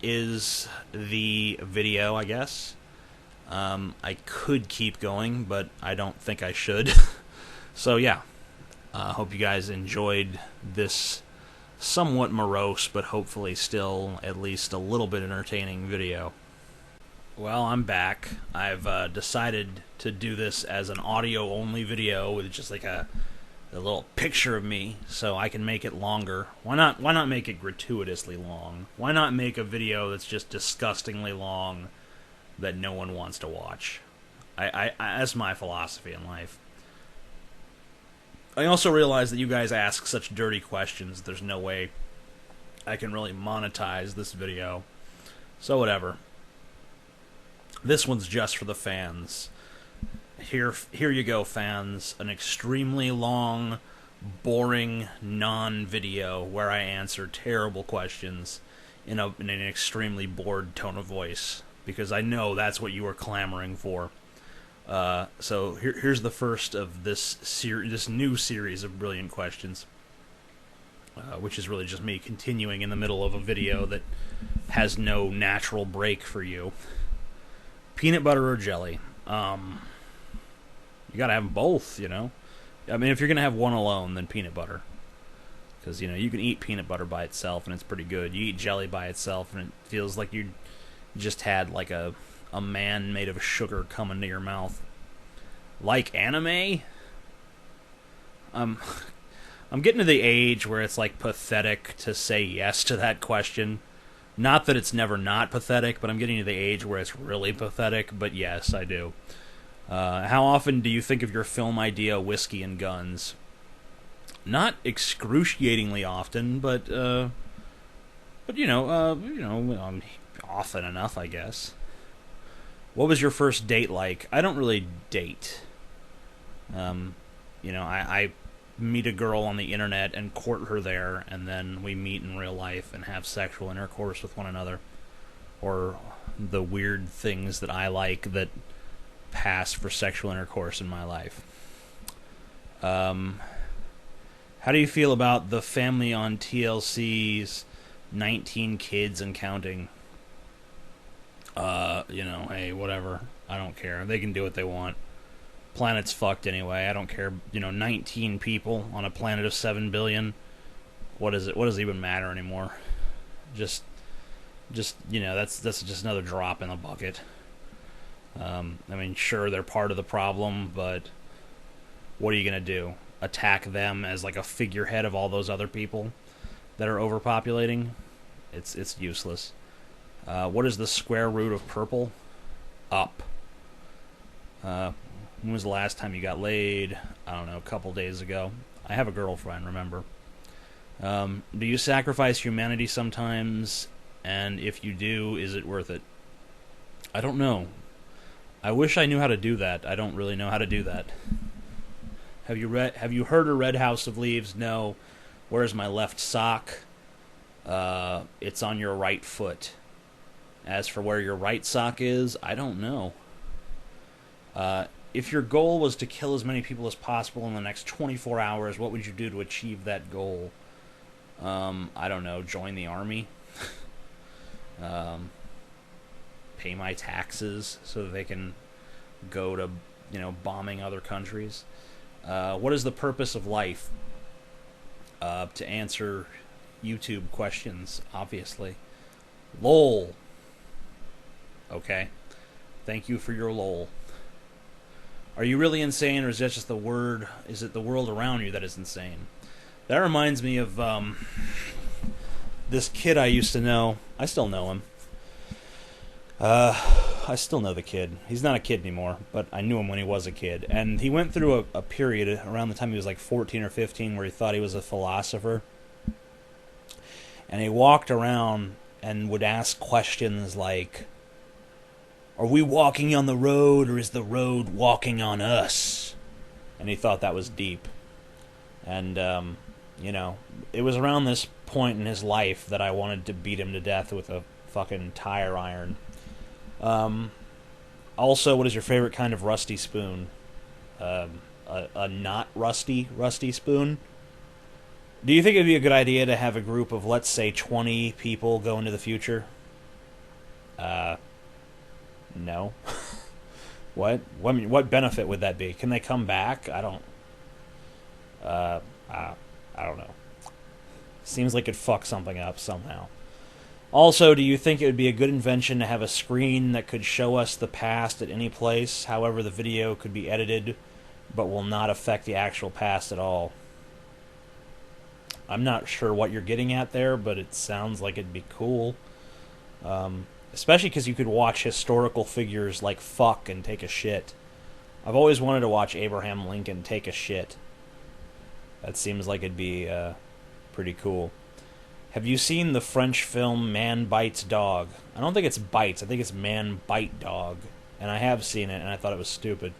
is the video, I guess. I could keep going, but I don't think I should. So yeah, hope you guys enjoyed this somewhat morose, but hopefully still at least a little bit entertaining video. Well, I'm back. I've decided to do this as an audio-only video with just like a little picture of me, so I can make it longer. Why not make it gratuitously long? Why not make a video that's just disgustingly long that no one wants to watch? I that's my philosophy in life. I also realize that you guys ask such dirty questions, there's no way I can really monetize this video. So whatever. This one's just for the fans. Here you go, fans. An extremely long, boring, non-video where I answer terrible questions in an extremely bored tone of voice, because I know that's what you are clamoring for. So here's the first of this new series of brilliant questions, which is really just me continuing in the middle of a video that has no natural break for you. Peanut butter or jelly? You gotta have them both, you know? I mean, if you're gonna have one alone, then peanut butter. Because, you know, you can eat peanut butter by itself, and it's pretty good. You eat jelly by itself, and it feels like you just had, like, a man made of sugar come into your mouth. Like anime? I'm getting to the age where it's, like, pathetic to say yes to that question. Not that it's never not pathetic, but I'm getting to the age where it's really pathetic, but yes, I do. How often do you think of your film idea, whiskey and guns? Not excruciatingly often, but often enough, I guess. What was your first date like? I don't really date. I meet a girl on the internet and court her there, and then we meet in real life and have sexual intercourse with one another, or the weird things that I like that pass for sexual intercourse in my life. How do you feel about the family on TLC's 19 kids and counting? Hey, whatever. I don't care. They can do what they want. Planet's fucked anyway. I don't care. 19 people on a planet of 7 billion. What does it even matter anymore? Just that's just another drop in the bucket. Sure, they're part of the problem, but what are you going to do? Attack them as like a figurehead of all those other people that are overpopulating? It's useless. What is the square root of purple? Up. When was the last time you got laid? I don't know, a couple days ago. I have a girlfriend, remember. Do you sacrifice humanity sometimes? And if you do, is it worth it? I don't know. I wish I knew how to do that. I don't really know how to do that. Have you heard of Red House of Leaves? No. Where's my left sock? It's on your right foot. As for where your right sock is, I don't know. If your goal was to kill as many people as possible in the next 24 hours, what would you do to achieve that goal? I don't know. Join the army. Pay my taxes so that they can go to, bombing other countries. What is the purpose of life? To answer YouTube questions, obviously. LOL. Okay. Thank you for your LOL. Are you really insane, or is that just the word? Is it the world around you that is insane? That reminds me of this kid I used to know. I still know him. I still know the kid. He's not a kid anymore, but I knew him when he was a kid. And he went through a period around the time he was like 14 or 15 where he thought he was a philosopher. And he walked around and would ask questions like, are we walking on the road, or is the road walking on us? And he thought that was deep. And, it was around this point in his life that I wanted to beat him to death with a fucking tire iron. Also, what is your favorite kind of rusty spoon? A not rusty spoon? Do you think it'd be a good idea to have a group of, let's say, 20 people go into the future? No. What benefit would that be? Can they come back? I don't know. Seems like it'd fuck something up somehow. Also, do you think it would be a good invention to have a screen that could show us the past at any place? However, the video could be edited, but will not affect the actual past at all. I'm not sure what you're getting at there, but it sounds like it'd be cool. Especially because you could watch historical figures like fuck and take a shit. I've always wanted to watch Abraham Lincoln take a shit. That seems like it'd be pretty cool. Have you seen the French film Man Bites Dog? I don't think it's Bites. I think it's Man Bite Dog. And I have seen it, and I thought it was stupid.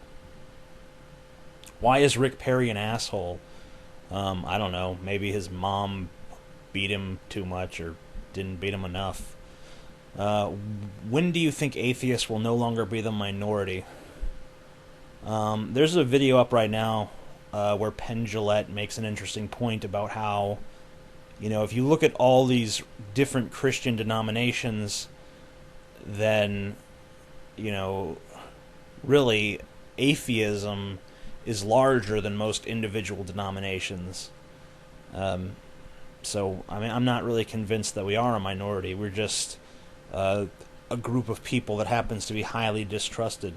Why is Rick Perry an asshole? I don't know. Maybe his mom beat him too much or didn't beat him enough. When do you think atheists will no longer be the minority? There's a video up right now where Penn Jillette makes an interesting point about how, if you look at all these different Christian denominations, then, really, atheism is larger than most individual denominations. So, I'm not really convinced that we are a minority. We're just a group of people that happens to be highly distrusted.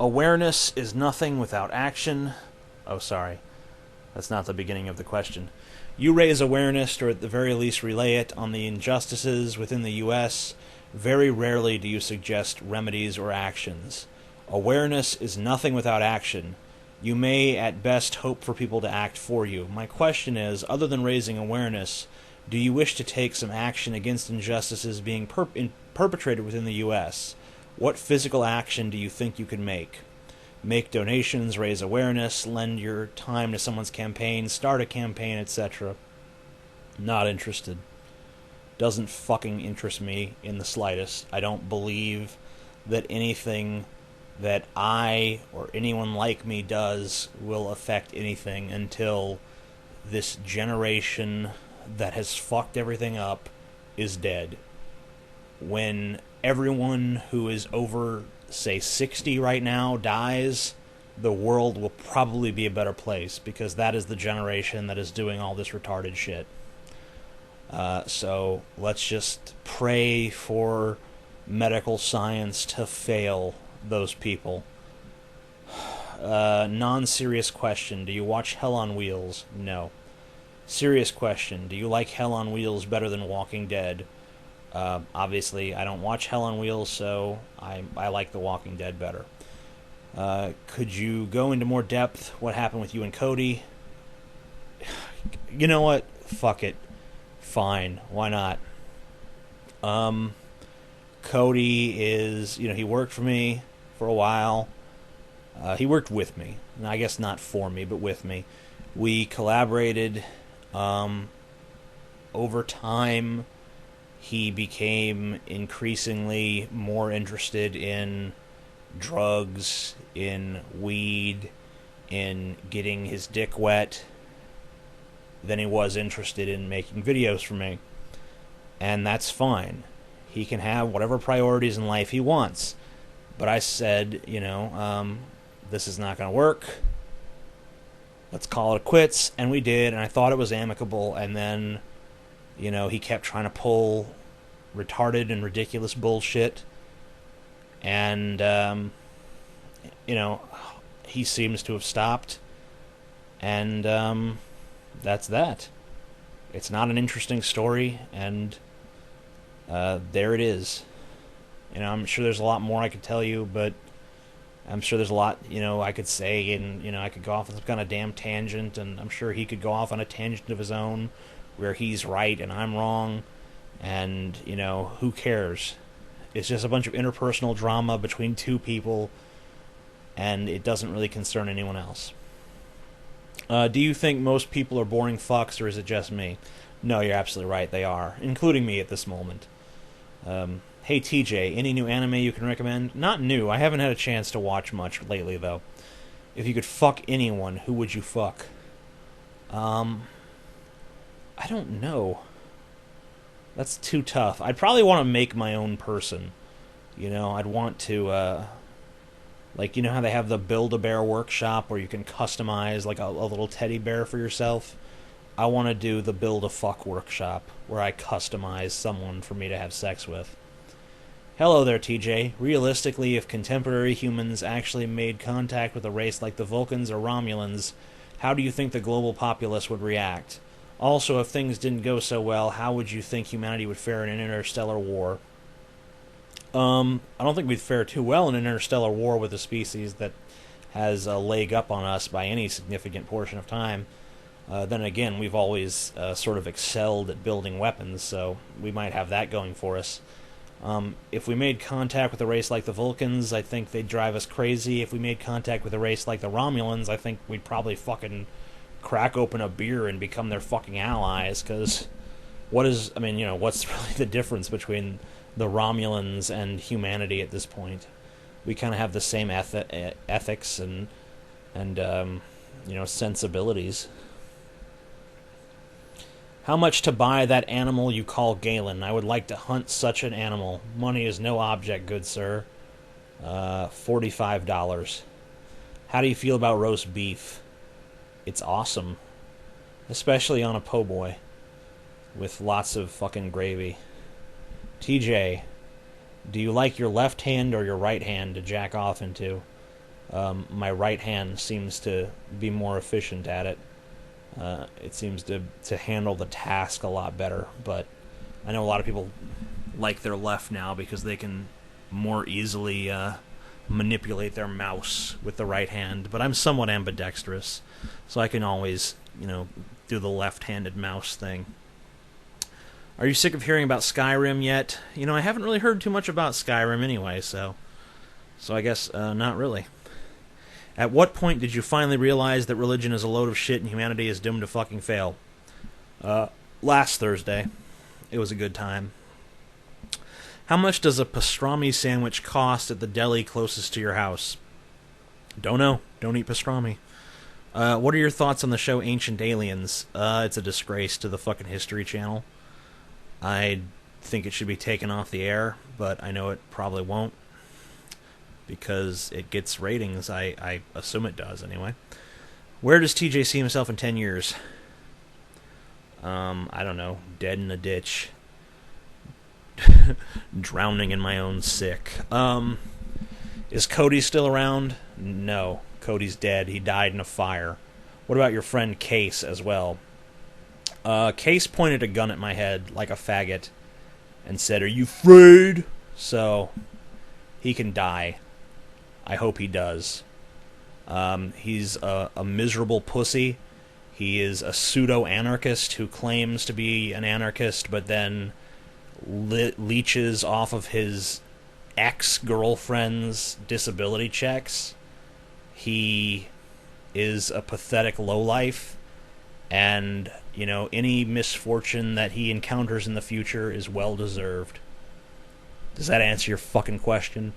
Awareness is nothing without action. Oh, sorry. That's not the beginning of the question. You raise awareness, or at the very least relay it, on the injustices within the U.S. Very rarely do you suggest remedies or actions. Awareness is nothing without action. You may, at best, hope for people to act for you. My question is, other than raising awareness, do you wish to take some action against injustices being perpetrated within the U.S.? What physical action do you think you could make? Make donations, raise awareness, lend your time to someone's campaign, start a campaign, etc. Not interested. Doesn't fucking interest me in the slightest. I don't believe that anything that I or anyone like me does will affect anything until this generation that has fucked everything up is dead. When everyone who is over, say, 60 right now dies, the world will probably be a better place, because that is the generation that is doing all this retarded shit. So let's just pray for medical science to fail those people. Non-serious question. Do you watch Hell on Wheels? No. Serious question. Do you like Hell on Wheels better than Walking Dead? Obviously, I don't watch Hell on Wheels, so I like The Walking Dead better. Could you go into more depth what happened with you and Cody? You know what? Fuck it. Fine. Why not? Cody is, he worked for me for a while. He worked with me. I guess not for me, but with me. We collaborated. Over time, he became increasingly more interested in drugs, in weed, in getting his dick wet than he was interested in making videos for me. And that's fine. He can have whatever priorities in life he wants. But I said, this is not going to work. Let's call it quits. And we did, and I thought it was amicable. And then, he kept trying to pull retarded and ridiculous bullshit. And, he seems to have stopped. And that's that. It's not an interesting story, and there it is. I'm sure there's a lot more I could tell you, but I'm sure there's a lot, I could say, and, I could go off on some kind of damn tangent, and I'm sure he could go off on a tangent of his own where he's right and I'm wrong, and, who cares? It's just a bunch of interpersonal drama between two people, and it doesn't really concern anyone else. Do you think most people are boring fucks, or is it just me? No, you're absolutely right, they are, including me at this moment. Hey TJ, any new anime you can recommend? Not new, I haven't had a chance to watch much lately, though. If you could fuck anyone, who would you fuck? I don't know. That's too tough. I'd probably want to make my own person. I'd want to, how they have the Build-A-Bear workshop where you can customize, a little teddy bear for yourself? I want to do the Build-A-Fuck workshop where I customize someone for me to have sex with. Hello there, TJ. Realistically, if contemporary humans actually made contact with a race like the Vulcans or Romulans, how do you think the global populace would react? Also, if things didn't go so well, how would you think humanity would fare in an interstellar war? I don't think we'd fare too well in an interstellar war with a species that has a leg up on us by any significant portion of time. Then again, we've always sort of excelled at building weapons, so we might have that going for us. If we made contact with a race like the Vulcans, I think they'd drive us crazy. If we made contact with a race like the Romulans, I think we'd probably fucking crack open a beer and become their fucking allies, because what's really the difference between the Romulans and humanity at this point? We kind of have the same ethics and sensibilities. How much to buy that animal you call Galen? I would like to hunt such an animal. Money is no object, good sir. $45. How do you feel about roast beef? It's awesome. Especially on a po' boy. With lots of fucking gravy. TJ, do you like your left hand or your right hand to jack off into? My right hand seems to be more efficient at it. It seems to handle the task a lot better, but I know a lot of people like their left now because they can more easily manipulate their mouse with the right hand, but I'm somewhat ambidextrous, so I can always, do the left-handed mouse thing. Are you sick of hearing about Skyrim yet? I haven't really heard too much about Skyrim anyway, so I guess not really. At what point did you finally realize that religion is a load of shit and humanity is doomed to fucking fail? Last Thursday. It was a good time. How much does a pastrami sandwich cost at the deli closest to your house? Don't know. Don't eat pastrami. What are your thoughts on the show Ancient Aliens? It's a disgrace to the fucking History Channel. I think it should be taken off the air, but I know it probably won't. Because it gets ratings, I assume it does anyway. Where does TJ see himself in 10 years? I don't know. Dead in a ditch. Drowning in my own sick. Is Cody still around? No. Cody's dead. He died in a fire. What about your friend Case as well? Case pointed a gun at my head like a faggot and said, "Are you afraid?" So, he can die. I hope he does. He's a miserable pussy. He is a pseudo-anarchist who claims to be an anarchist, but then leeches off of his ex-girlfriend's disability checks. He is a pathetic lowlife, and, any misfortune that he encounters in the future is well-deserved. Does that answer your fucking question?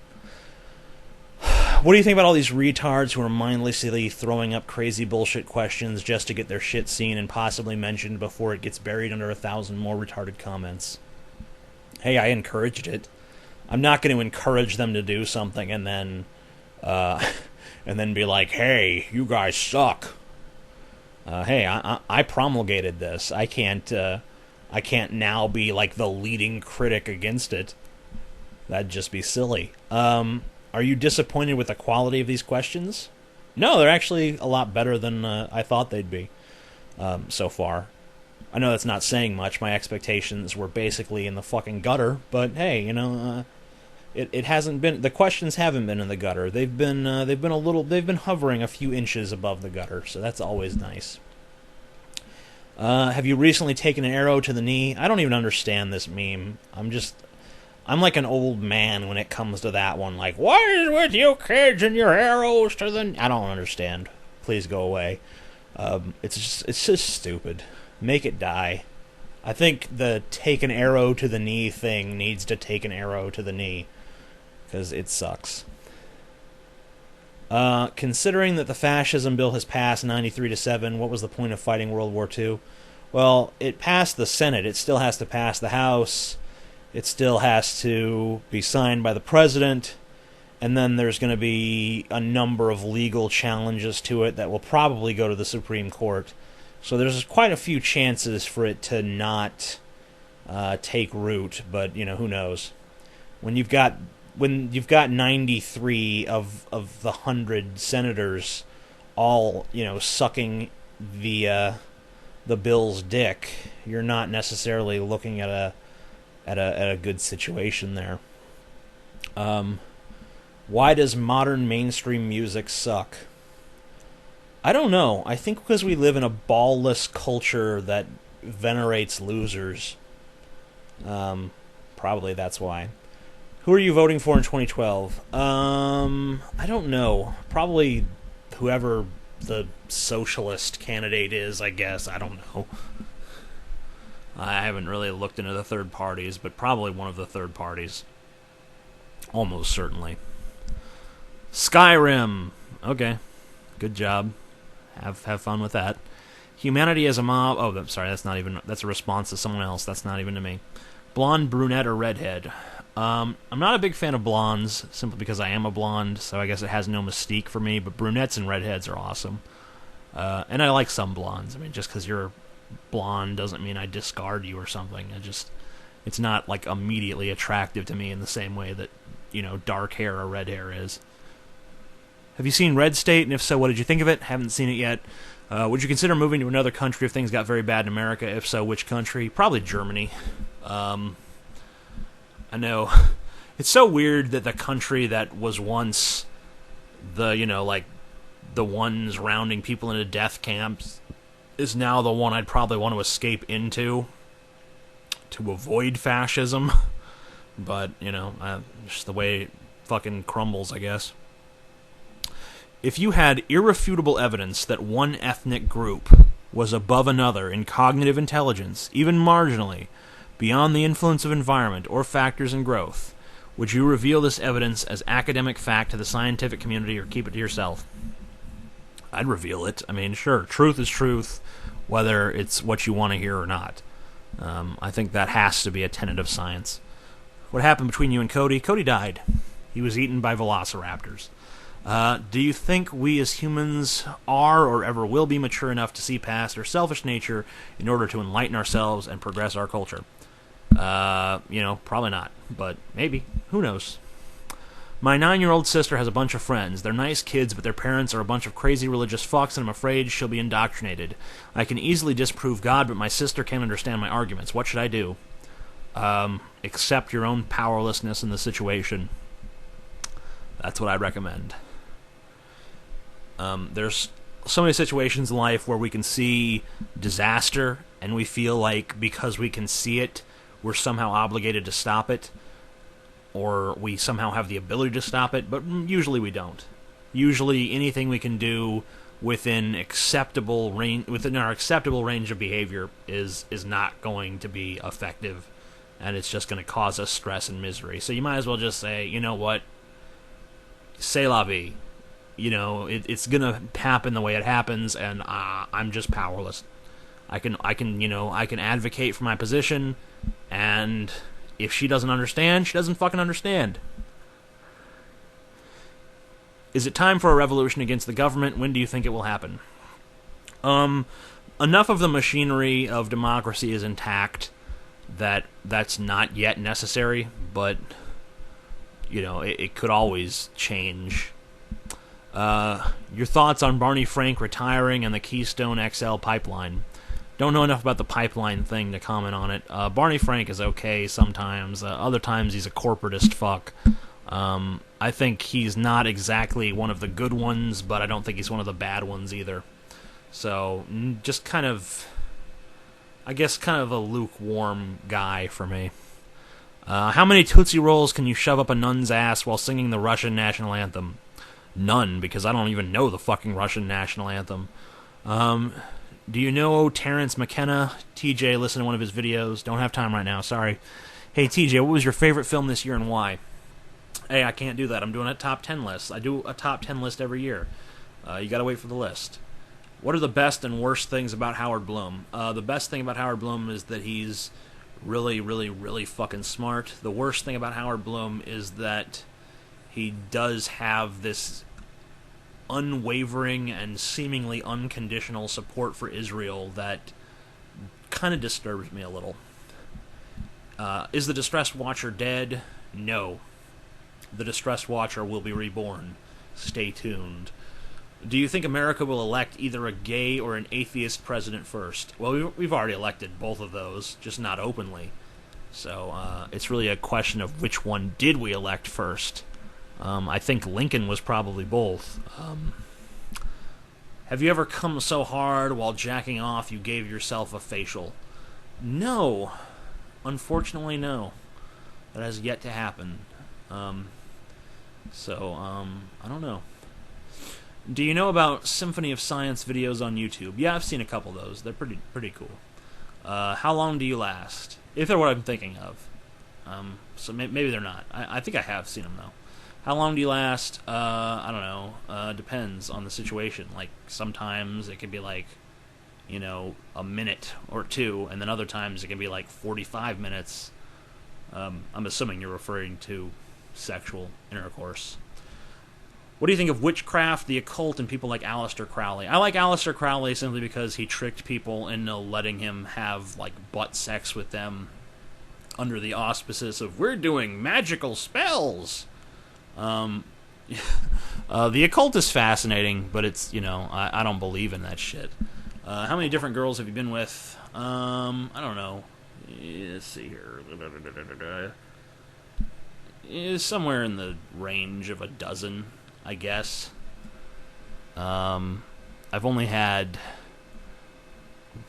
What do you think about all these retards who are mindlessly throwing up crazy bullshit questions just to get their shit seen and possibly mentioned before it gets buried under 1,000 more retarded comments? Hey, I encouraged it. I'm not going to encourage them to do something and then be like, hey, you guys suck. Hey, I promulgated this. I can't now be like the leading critic against it. That'd just be silly. Are you disappointed with the quality of these questions? No, they're actually a lot better than I thought they'd be so far. I know that's not saying much. My expectations were basically in the fucking gutter, but hey, it hasn't been. The questions haven't been in the gutter. They've been hovering a few inches above the gutter, so that's always nice. Have you recently taken an arrow to the knee? I don't even understand this meme. I'm like an old man when it comes to that one. Like, what is with you kids and your arrows to the... I don't understand. Please go away. It's just stupid. Make it die. I think the take an arrow to the knee thing needs to take an arrow to the knee. Because it sucks. Considering that the fascism bill has passed 93-7, what was the point of fighting World War II? Well, it passed the Senate. It still has to pass the House. It still has to be signed by the president, and then there's going to be a number of legal challenges to it that will probably go to the Supreme Court. So there's quite a few chances for it to not take root, but who knows? When you've got 93 of the 100 senators all sucking the bill's dick, you're not necessarily looking at a good situation there. Why does modern mainstream music suck? I don't know. I think because we live in a ballless culture that venerates losers. Probably that's why. Who are you voting for in 2012? I don't know. Probably whoever the socialist candidate is, I guess. I don't know. I haven't really looked into the third parties, but probably one of the third parties. Almost certainly. Skyrim. Okay. Good job. Have fun with that. Humanity as a mob. Oh, sorry, that's a response to someone else. That's not even to me. Blonde, brunette, or redhead. I'm not a big fan of blondes, simply because I am a blonde, so I guess it has no mystique for me, but brunettes and redheads are awesome. And I like some blondes. I mean, just because you're blonde doesn't mean I discard you or something. It's not like immediately attractive to me in the same way that, dark hair or red hair is. Have you seen Red State, and if so, what did you think of it? Haven't seen it yet. Would you consider moving to another country if things got very bad in America? If so, which country? Probably Germany. I know. It's so weird that the country that was once the ones rounding people into death camps is now the one I'd probably want to escape into to avoid fascism. But, just the way it fucking crumbles, I guess. If you had irrefutable evidence that one ethnic group was above another in cognitive intelligence, even marginally, beyond the influence of environment or factors in growth, would you reveal this evidence as academic fact to the scientific community or keep it to yourself? I'd reveal it. I mean, sure, truth is truth, whether it's what you want to hear or not. I think that has to be a tenet of science. What happened between you and Cody? Cody died. He was eaten by velociraptors. Do you think we as humans are or ever will be mature enough to see past our selfish nature in order to enlighten ourselves and progress our culture? Probably not, but maybe. Who knows? My 9-year-old sister has a bunch of friends. They're nice kids, but their parents are a bunch of crazy religious fucks, and I'm afraid she'll be indoctrinated. I can easily disprove God, but my sister can't understand my arguments. What should I do? Accept your own powerlessness in the situation. That's what I'd recommend. There's so many situations in life where we can see disaster, and we feel like because we can see it, we're somehow obligated to stop it, or we somehow have the ability to stop it, but usually we don't. Usually, anything we can do within our acceptable range of behavior is not going to be effective, and it's just going to cause us stress and misery. So you might as well just say, you know what, c'est la vie. You know, it's going to happen the way it happens, and I'm just powerless. I can advocate for my position, and if she doesn't understand, she doesn't fucking understand. Is it time for a revolution against the government? When do you think it will happen? Enough of the machinery of democracy is intact that's not yet necessary, but, you know, it could always change. Your thoughts on Barney Frank retiring and the Keystone XL pipeline. Don't know enough about the pipeline thing to comment on it. Barney Frank is okay sometimes. Other times he's a corporatist fuck. I think he's not exactly one of the good ones, but I don't think he's one of the bad ones either. So, just kind of a lukewarm guy for me. How many Tootsie Rolls can you shove up a nun's ass while singing the Russian national anthem? None, because I don't even know the fucking Russian national anthem. Do you know Terrence McKenna? TJ, listen to one of his videos. Don't have time right now, sorry. Hey, TJ, what was your favorite film this year and why? Hey, I can't do that. I'm doing a top 10 list. I do a top 10 list every year. You gotta wait for the list. What are the best and worst things about Howard Bloom? The best thing about Howard Bloom is that he's really, really, really fucking smart. The worst thing about Howard Bloom is that he does have this unwavering and seemingly unconditional support for Israel that kind of disturbs me a little. Is the Distress Watcher dead? No. The Distress Watcher will be reborn. Stay tuned. Do you think America will elect either a gay or an atheist president first? Well, we've already elected both of those, just not openly. So it's really a question of which one did we elect first. I think Lincoln was probably both. Have you ever come so hard while jacking off you gave yourself a facial? No. Unfortunately, no. That has yet to happen. I don't know. Do you know about Symphony of Science videos on YouTube? Yeah, I've seen a couple of those. They're pretty cool. How long do you last? If they're what I'm thinking of. So maybe they're not. I think I have seen them, though. How long do you last? I don't know. Depends on the situation. Like, sometimes it can be like, you know, a minute or two, and then other times it can be like 45 minutes. I'm assuming you're referring to sexual intercourse. What do you think of witchcraft, the occult, and people like Aleister Crowley? I like Aleister Crowley simply because he tricked people into letting him have, like, butt sex with them under the auspices of, we're doing magical spells. The occult is fascinating, but it's, you know, I don't believe in that shit. How many different girls have you been with? I don't know. Let's see here. It's somewhere in the range of a dozen, I guess. I've only had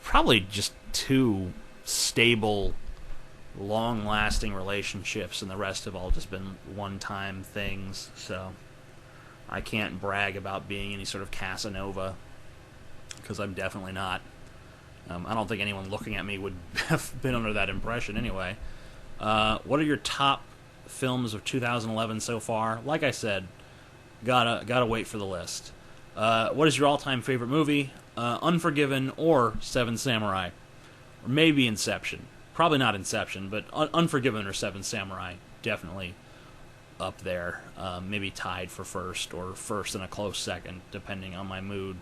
probably just 2 stable, long-lasting relationships, and the rest have all just been one-time things, so I can't brag about being any sort of Casanova, because I'm definitely not. I don't think anyone looking at me would have been under that impression anyway. What are your top films of 2011 so far? Like I said, gotta wait for the list. What is your all-time favorite movie? Unforgiven or Seven Samurai, or maybe Inception. Probably not Inception, but Unforgiven or Seven Samurai, definitely up there. Maybe tied for first, or first and a close second, depending on my mood.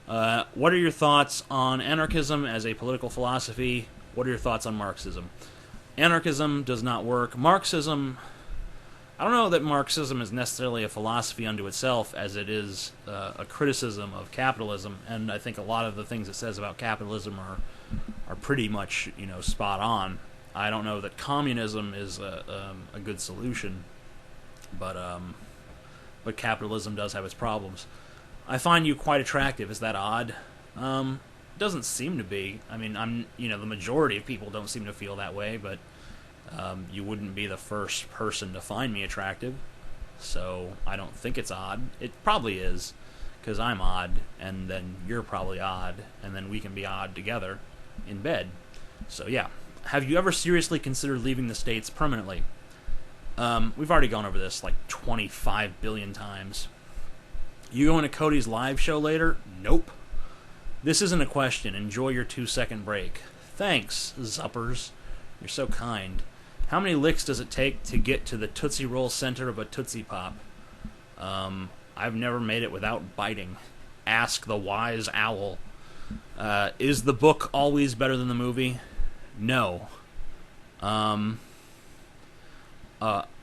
What are your thoughts on anarchism as a political philosophy? What are your thoughts on Marxism? Anarchism does not work. Marxism, I don't know that Marxism is necessarily a philosophy unto itself, as it is a criticism of capitalism, and I think a lot of the things it says about capitalism are pretty much, you know, spot on. I don't know that communism is a good solution, but capitalism does have its problems. I find you quite attractive. Is that odd? Doesn't seem to be. I mean, the majority of people don't seem to feel that way, but you wouldn't be the first person to find me attractive. so I don't think it's odd. It probably is, because I'm odd, and then you're probably odd, and then we can be odd together in bed. So yeah. Have you ever seriously considered leaving the States permanently? We've already gone over this like 25 billion times. You going to Cody's live show later? Nope. This isn't a question. Enjoy your 2-second break. Thanks, Zuppers. You're so kind. How many licks does it take to get to the Tootsie Roll center of a Tootsie Pop? I've never made it without biting. Ask the wise owl. Is the book always better than the movie? No.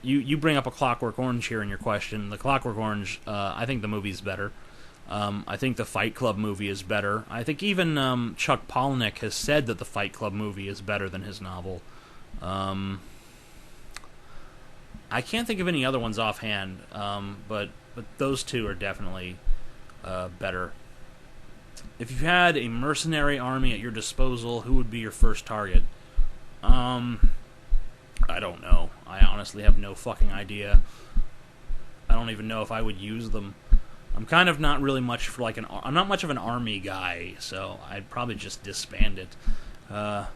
You bring up A Clockwork Orange here in your question. The Clockwork Orange, I think the movie's better. I think the Fight Club movie is better. I think even Chuck Palahniuk has said that the Fight Club movie is better than his novel. I can't think of any other ones offhand, but those two are definitely better. If you had a mercenary army at your disposal, who would be your first target? I don't know. I honestly have no fucking idea. I don't even know if I would use them. I'm kind of not really much for like I'm not much of an army guy, so I'd probably just disband it. Or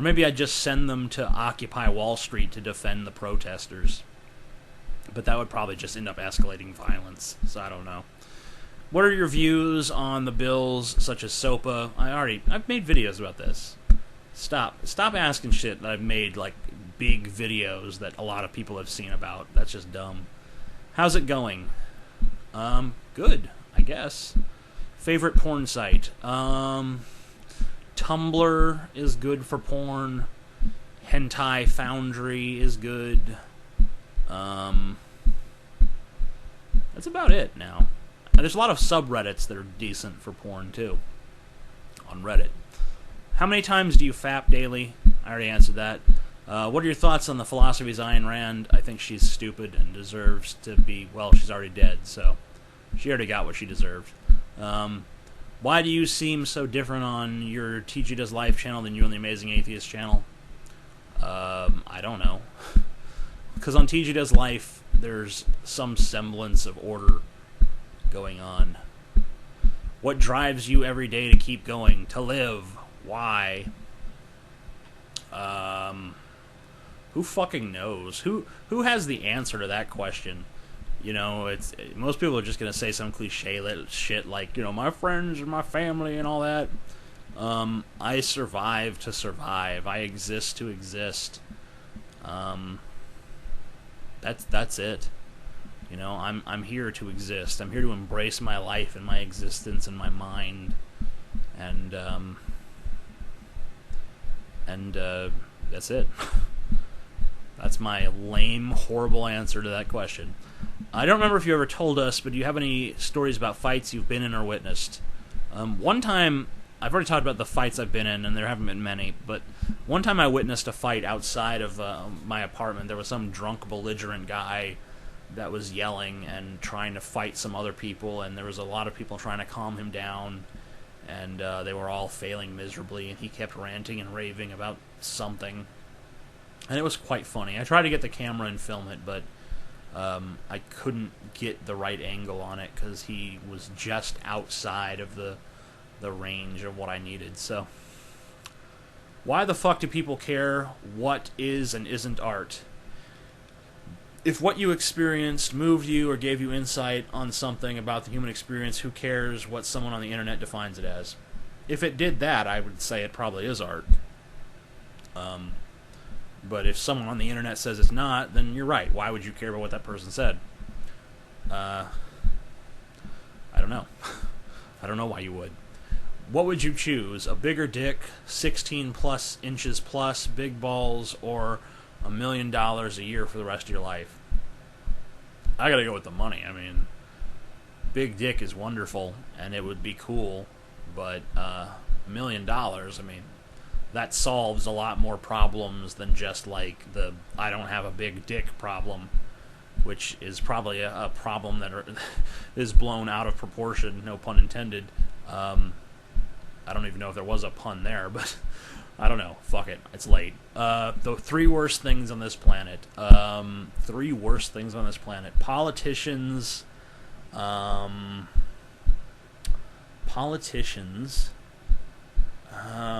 maybe I'd just send them to occupy Wall Street to defend the protesters. But that would probably just end up escalating violence, so I don't know. What are your views on the bills such as SOPA? I've made videos about this. Stop asking shit that I've made, like, big videos that a lot of people have seen about. That's just dumb. How's it going? Good, I guess. Favorite porn site? Tumblr is good for porn. Hentai Foundry is good. That's about it now. And there's a lot of subreddits that are decent for porn, too, on Reddit. How many times do you fap daily? I already answered that. What are your thoughts on the philosophies of Ayn Rand? I think she's stupid and deserves to be... Well, she's already dead, so she already got what she deserved. Why do you seem so different on your TG Does Life channel than you on the Amazing Atheist channel? I don't know. Because on TG Does Life, there's some semblance of order going on. What drives you every day to keep going? To live. Why? Who fucking knows? Who has the answer to that question? You know, most people are just gonna say some cliche shit like, you know, my friends and my family and all that. I survive to survive. I exist to exist. That's it. You know, I'm here to exist. I'm here to embrace my life and my existence and my mind, and that's it. That's my lame, horrible answer to that question. I don't remember if you ever told us, but do you have any stories about fights you've been in or witnessed? One time, I've already talked about the fights I've been in, and there haven't been many, but one time I witnessed a fight outside of my apartment. There was some drunk, belligerent guy that was yelling and trying to fight some other people, and there was a lot of people trying to calm him down, and they were all failing miserably, and he kept ranting and raving about something, and it was quite funny. I tried to get the camera and film it, but I couldn't get the right angle on it because he was just outside of the range of what I needed. So, why the fuck do people care what is and isn't art? If what you experienced moved you or gave you insight on something about the human experience, who cares what someone on the internet defines it as? If it did that, I would say it probably is art. But if someone on the internet says it's not, then you're right. Why would you care about what that person said? I don't know. I don't know why you would. What would you choose? A bigger dick, 16 plus inches plus, big balls, or $1 million a year for the rest of your life? I gotta go with the money. I mean, big dick is wonderful, and it would be cool, but $1 million, I mean, that solves a lot more problems than just like the I don't have a big dick problem, which is probably a problem that is blown out of proportion, no pun intended. I don't even know if there was a pun there, but I don't know. Fuck it. It's late. The three worst things on this planet. Three worst things on this planet. Politicians.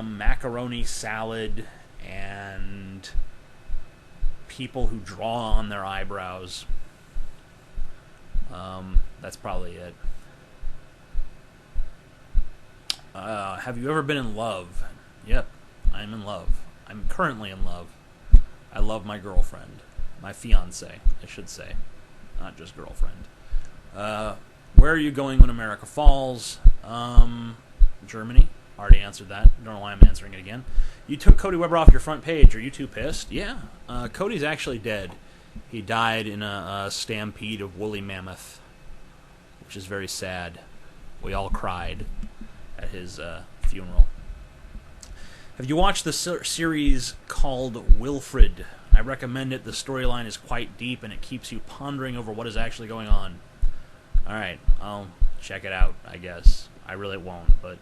Macaroni salad, and people who draw on their eyebrows. That's probably it. Have you ever been in love? Yep, I'm in love. I'm currently in love. I love my girlfriend. My fiancé, I should say. Not just girlfriend. Where are you going when America falls? Germany. Already answered that. Don't know why I'm answering it again. You took Cody Weber off your front page. Are you too pissed? Yeah. Cody's actually dead. He died in a stampede of woolly mammoth, which is very sad. We all cried at his funeral. Have you watched the series called Wilfred? I recommend it. The storyline is quite deep, and it keeps you pondering over what is actually going on. Alright, I'll check it out, I guess. I really won't, but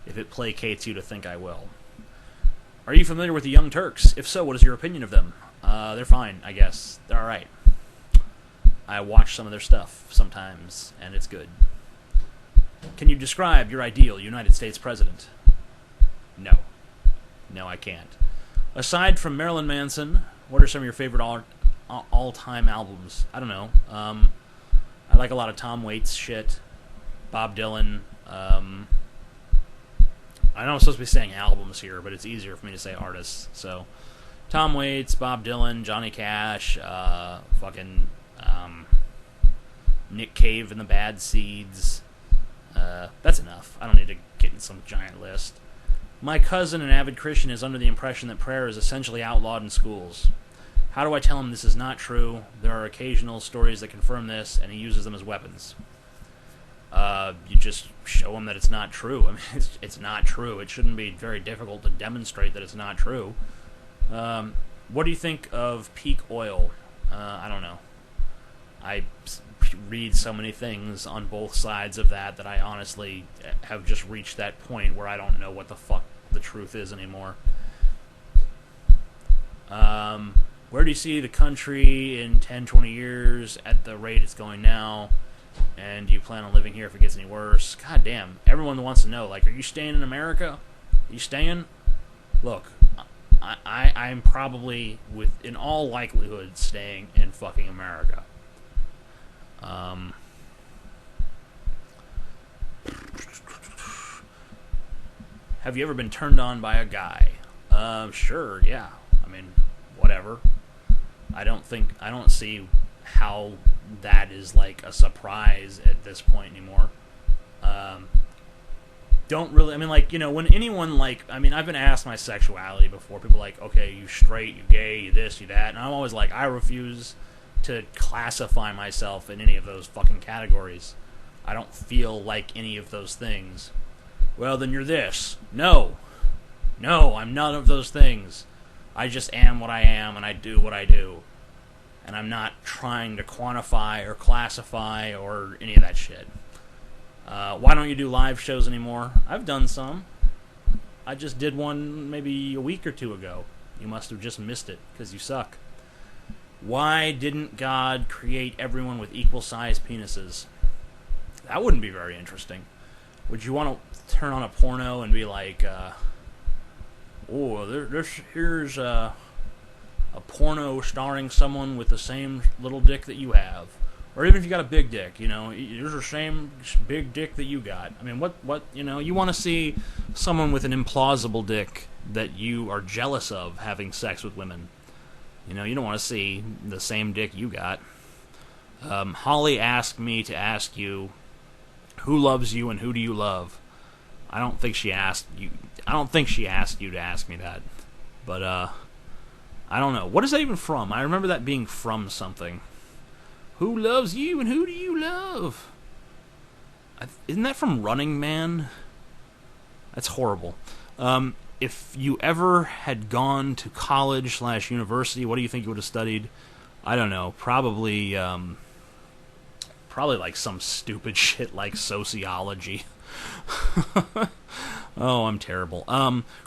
if it placates you to think I will. Are you familiar with the Young Turks? If so, what is your opinion of them? They're fine, I guess. They're alright. I watch some of their stuff sometimes, and it's good. Can you describe your ideal United States president? No. No, I can't. Aside from Marilyn Manson, what are some of your favorite all-time albums? I don't know. I like a lot of Tom Waits shit. Bob Dylan. I know I'm supposed to be saying albums here, but it's easier for me to say artists. So, Tom Waits, Bob Dylan, Johnny Cash, Nick Cave and the Bad Seeds. That's enough. I don't need to get in some giant list. My cousin, an avid Christian, is under the impression that prayer is essentially outlawed in schools. How do I tell him this is not true? There are occasional stories that confirm this, and he uses them as weapons. You just show him that it's not true. I mean, it's not true. It shouldn't be very difficult to demonstrate that it's not true. What do you think of peak oil? I don't know. I read so many things on both sides of that I honestly have just reached that point where I don't know what the fuck the truth is anymore. Where do you see the country in 10, 20 years at the rate it's going now? And do you plan on living here if it gets any worse? God damn. Everyone wants to know, like, are you staying in America? Are you staying? Look, I'm probably, in all likelihood, staying in fucking America. Have you ever been turned on by a guy? Sure, yeah. I mean, whatever. I don't see how that is like a surprise at this point anymore. Don't really, I mean, like, you know, when anyone, like, I mean, I've been asked my sexuality before. People are like, okay, you straight, you gay, you this, you that, and I'm always like, I refuse to classify myself in any of those fucking categories. I don't feel like any of those things. Well, then you're this. No, I'm none of those things. I just am what I am, and I do what I do. And I'm not trying to quantify or classify or any of that shit. Why don't you do live shows anymore? I've done some. I just did one maybe a week or two ago. You must have just missed it, because you suck. Why didn't God create everyone with equal-sized penises? That wouldn't be very interesting. Would you want to turn on a porno and be like, here's a porno starring someone with the same little dick that you have? Or even if you got a big dick, you know, here's the same big dick that you got. I mean, what, you know, you want to see someone with an implausible dick that you are jealous of having sex with women. You know, you don't want to see the same dick you got. Holly asked me to ask you, who loves you and who do you love? I don't think she asked you to ask me that. But, I don't know. What is that even from? I remember that being from something. Who loves you and who do you love? Isn't that from Running Man? That's horrible. If you ever had gone to college/university, what do you think you would have studied? I don't know. Probably like some stupid shit like sociology. Oh, I'm terrible.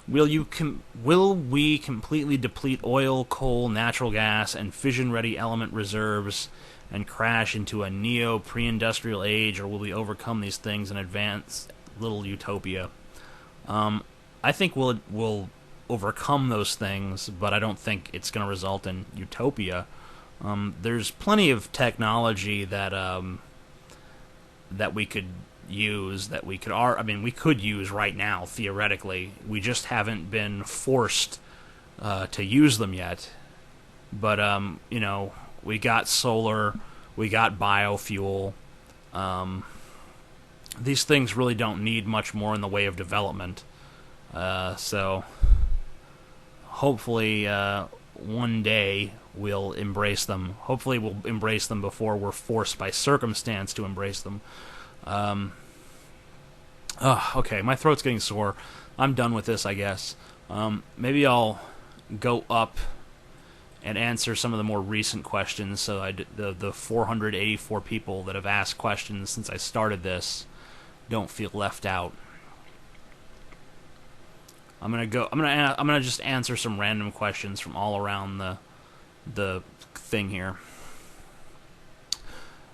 Will we completely deplete oil, coal, natural gas, and fission-ready element reserves and crash into a neo-pre-industrial age, or will we overcome these things and advance little utopia? I think we'll overcome those things, but I don't think it's going to result in utopia. There's plenty of technology that we could use, we could use right now, theoretically. We just haven't been forced to use them yet. But we got solar, we got biofuel. These things really don't need much more in the way of development. So hopefully one day we'll embrace them. Hopefully we'll embrace them before we're forced by circumstance to embrace them. Okay, my throat's getting sore. I'm done with this, I guess. Maybe I'll go up and answer some of the more recent questions, so the 484 people that have asked questions since I started this don't feel left out. I'm gonna just answer some random questions from all around the thing here.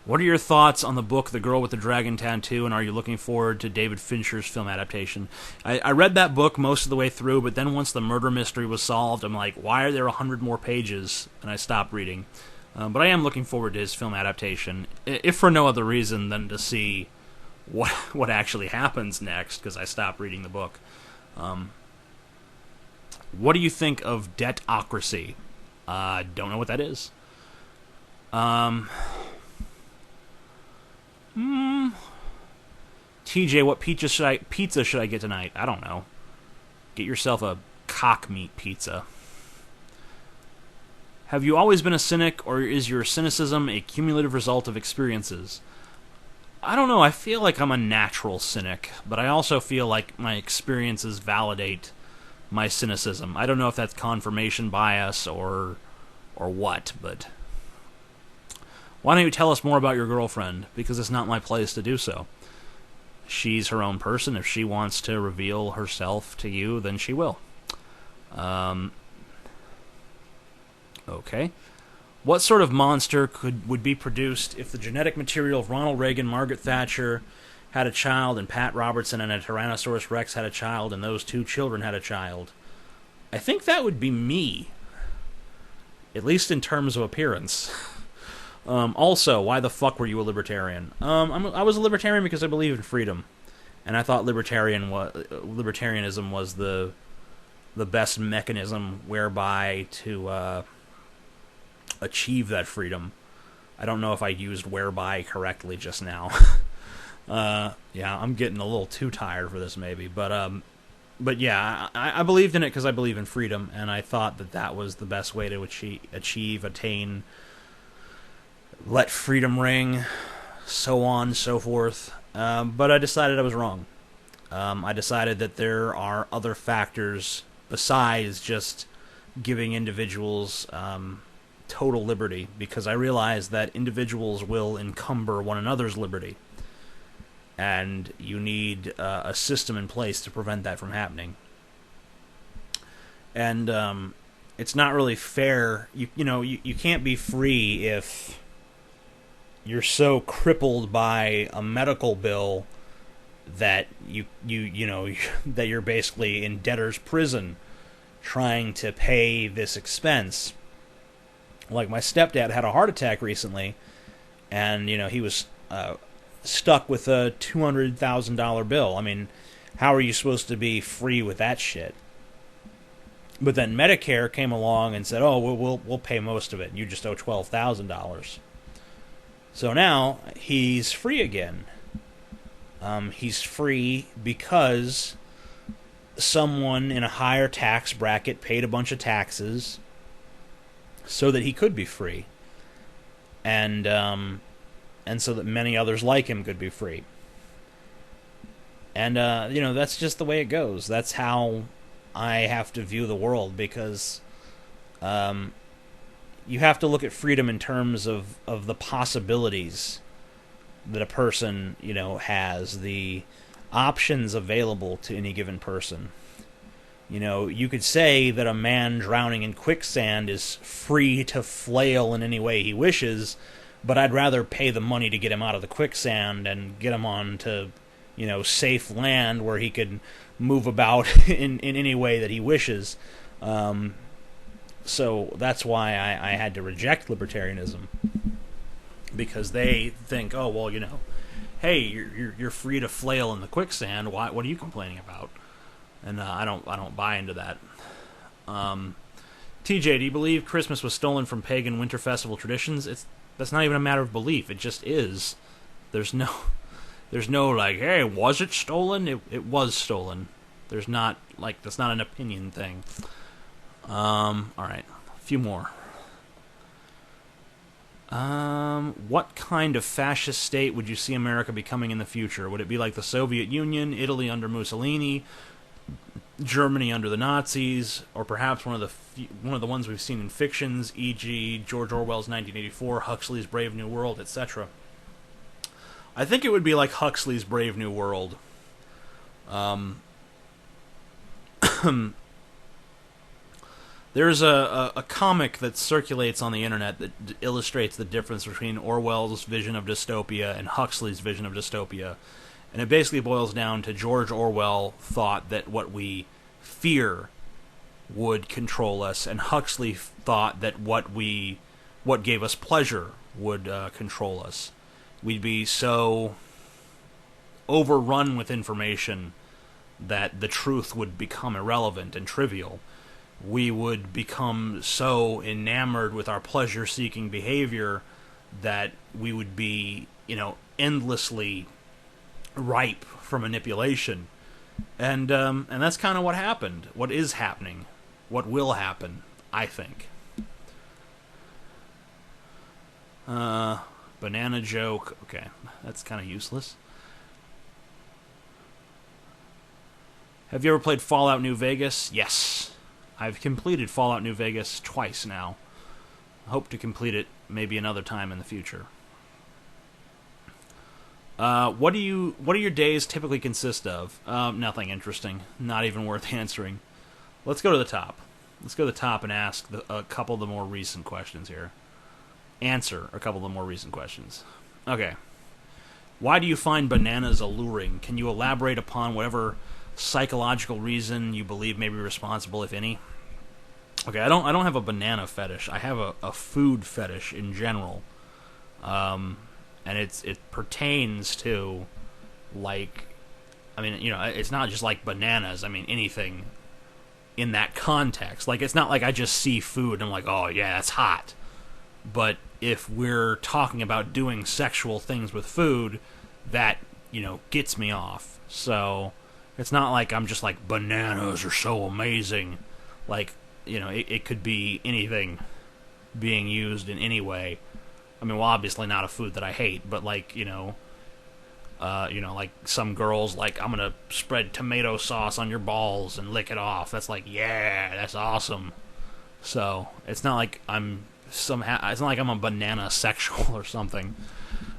What are your thoughts on the book The Girl with the Dragon Tattoo, and are you looking forward to David Fincher's film adaptation? I read that book most of the way through, but then once the murder mystery was solved, I'm like, why are there 100 more pages? And I stopped reading. But I am looking forward to his film adaptation, if for no other reason than to see what actually happens next, because I stopped reading the book. What do you think of Debtocracy? Don't know what that is. TJ, what pizza should I get tonight? I don't know. Get yourself a cock meat pizza. Have you always been a cynic, or is your cynicism a cumulative result of experiences? I don't know. I feel like I'm a natural cynic, but I also feel like my experiences validate my cynicism. I don't know if that's confirmation bias or what, but why don't you tell us more about your girlfriend? Because it's not my place to do so. She's her own person. If she wants to reveal herself to you, then she will. Okay. What sort of monster would be produced if the genetic material of Ronald Reagan, Margaret Thatcher had a child, and Pat Robertson and a Tyrannosaurus Rex had a child, and those two children had a child? I think that would be me. At least in terms of appearance. Also, why the fuck were you a libertarian? I was a libertarian because I believe in freedom, and I thought libertarianism was the best mechanism whereby to achieve that freedom. I don't know if I used whereby correctly just now. Yeah, I'm getting a little too tired for this, maybe, but yeah, I believed in it because I believe in freedom, and I thought that was the best way to attain. Let freedom ring, so on, so forth. But I decided I was wrong. I decided that there are other factors besides just giving individuals total liberty, because I realized that individuals will encumber one another's liberty. And you need a system in place to prevent that from happening. And it's not really fair. You can't be free if you're so crippled by a medical bill that that you're basically in debtor's prison trying to pay this expense. Like, my stepdad had a heart attack recently, and he was stuck with a $200,000 bill. I mean, how are you supposed to be free with that shit? But then Medicare came along and said, "Oh, we'll pay most of it. You just owe $12,000." So now he's free again. He's free because someone in a higher tax bracket paid a bunch of taxes so that he could be free, and so that many others like him could be free. And that's just the way it goes. That's how I have to view the world, because you have to look at freedom in terms of the possibilities that a person, has, the options available to any given person. You know, you could say that a man drowning in quicksand is free to flail in any way he wishes, but I'd rather pay the money to get him out of the quicksand and get him on to, you know, safe land where he could move about in any way that he wishes. So that's why I had to reject libertarianism, because they think, oh, well, you know, hey, you're free to flail in the quicksand. What are you complaining about? And I don't buy into that. TJ, do you believe Christmas was stolen from pagan winter festival traditions? That's not even a matter of belief. It just is. There's no like, hey, was it stolen? It was stolen. There's not, like, that's not an opinion thing. All right, a few more. What kind of fascist state would you see America becoming in the future? Would it be like the Soviet Union, Italy under Mussolini, Germany under the Nazis, or perhaps one of the ones we've seen in fictions, e.g., George Orwell's 1984, Huxley's Brave New World, etc.? I think it would be like Huxley's Brave New World. There's a comic that circulates on the internet that illustrates the difference between Orwell's vision of dystopia and Huxley's vision of dystopia. And it basically boils down to George Orwell thought that what we fear would control us, and Huxley thought that what gave us pleasure would control us. We'd be so overrun with information that the truth would become irrelevant and trivial. We would become so enamored with our pleasure-seeking behavior that we would be, you know, endlessly ripe for manipulation. And that's kind of what happened. What is happening. What will happen, I think. Banana joke. Okay, that's kind of useless. Have you ever played Fallout New Vegas? Yes. I've completed Fallout New Vegas twice now. I hope to complete it maybe another time in the future. What do your days typically consist of? Nothing interesting. Not even worth answering. Let's go to the top. Let's go to the top and ask a couple of the more recent questions here. Answer a couple of the more recent questions. Okay. Why do you find bananas alluring? Can you elaborate upon whatever psychological reason you believe may be responsible, if any? Okay, I don't have a banana fetish. I have a food fetish in general. And it pertains to, like, I mean, you know, it's not just like bananas. I mean, anything in that context. Like, it's not like I just see food and I'm like, oh yeah, that's hot. But if we're talking about doing sexual things with food, that, you know, gets me off. So it's not like I'm just like, bananas are so amazing. Like, you know, it could be anything being used in any way. I mean, well, obviously not a food that I hate, but like, you know, like some girls, like, I'm gonna spread tomato sauce on your balls and lick it off. That's like, yeah, that's awesome. So it's not like it's not like I'm a banana sexual or something.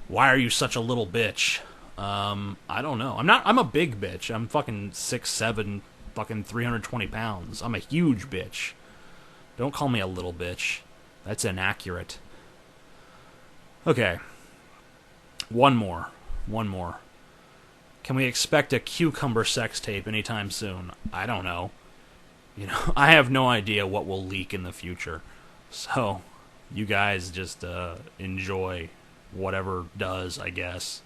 Why are you such a little bitch? I don't know. I'm a big bitch. I'm fucking 6'7", fucking 320 pounds. I'm a huge bitch. Don't call me a little bitch. That's inaccurate. Okay. One more. Can we expect a cucumber sex tape anytime soon? I don't know. You know, I have no idea what will leak in the future. So, you guys just enjoy whatever does, I guess.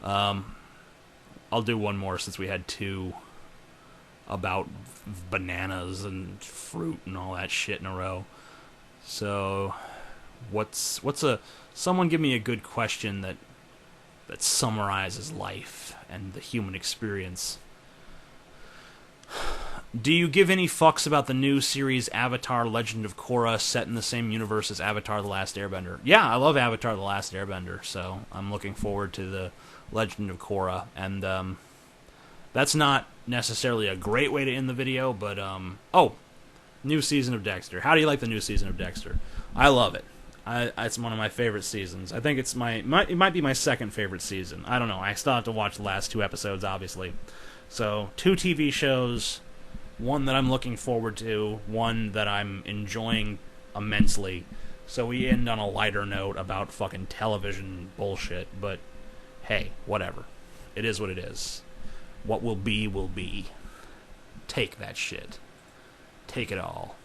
I'll do one more since we had two about bananas and fruit and all that shit in a row. So, someone give me a good question that summarizes life and the human experience. Do you give any fucks about the new series Avatar Legend of Korra set in the same universe as Avatar The Last Airbender? Yeah, I love Avatar The Last Airbender, so I'm looking forward to the Legend of Korra. And that's not necessarily a great way to end the video, but new season of Dexter. How do you like the new season of Dexter? I love it. It's one of my favorite seasons. I think it might be my second favorite season. I don't know. I still have to watch the last 2 episodes, obviously. So 2 TV shows, one that I'm looking forward to, one that I'm enjoying immensely. So we end on a lighter note about fucking television bullshit, but hey, whatever. It is what it is. What will be, will be. Take that shit. Take it all.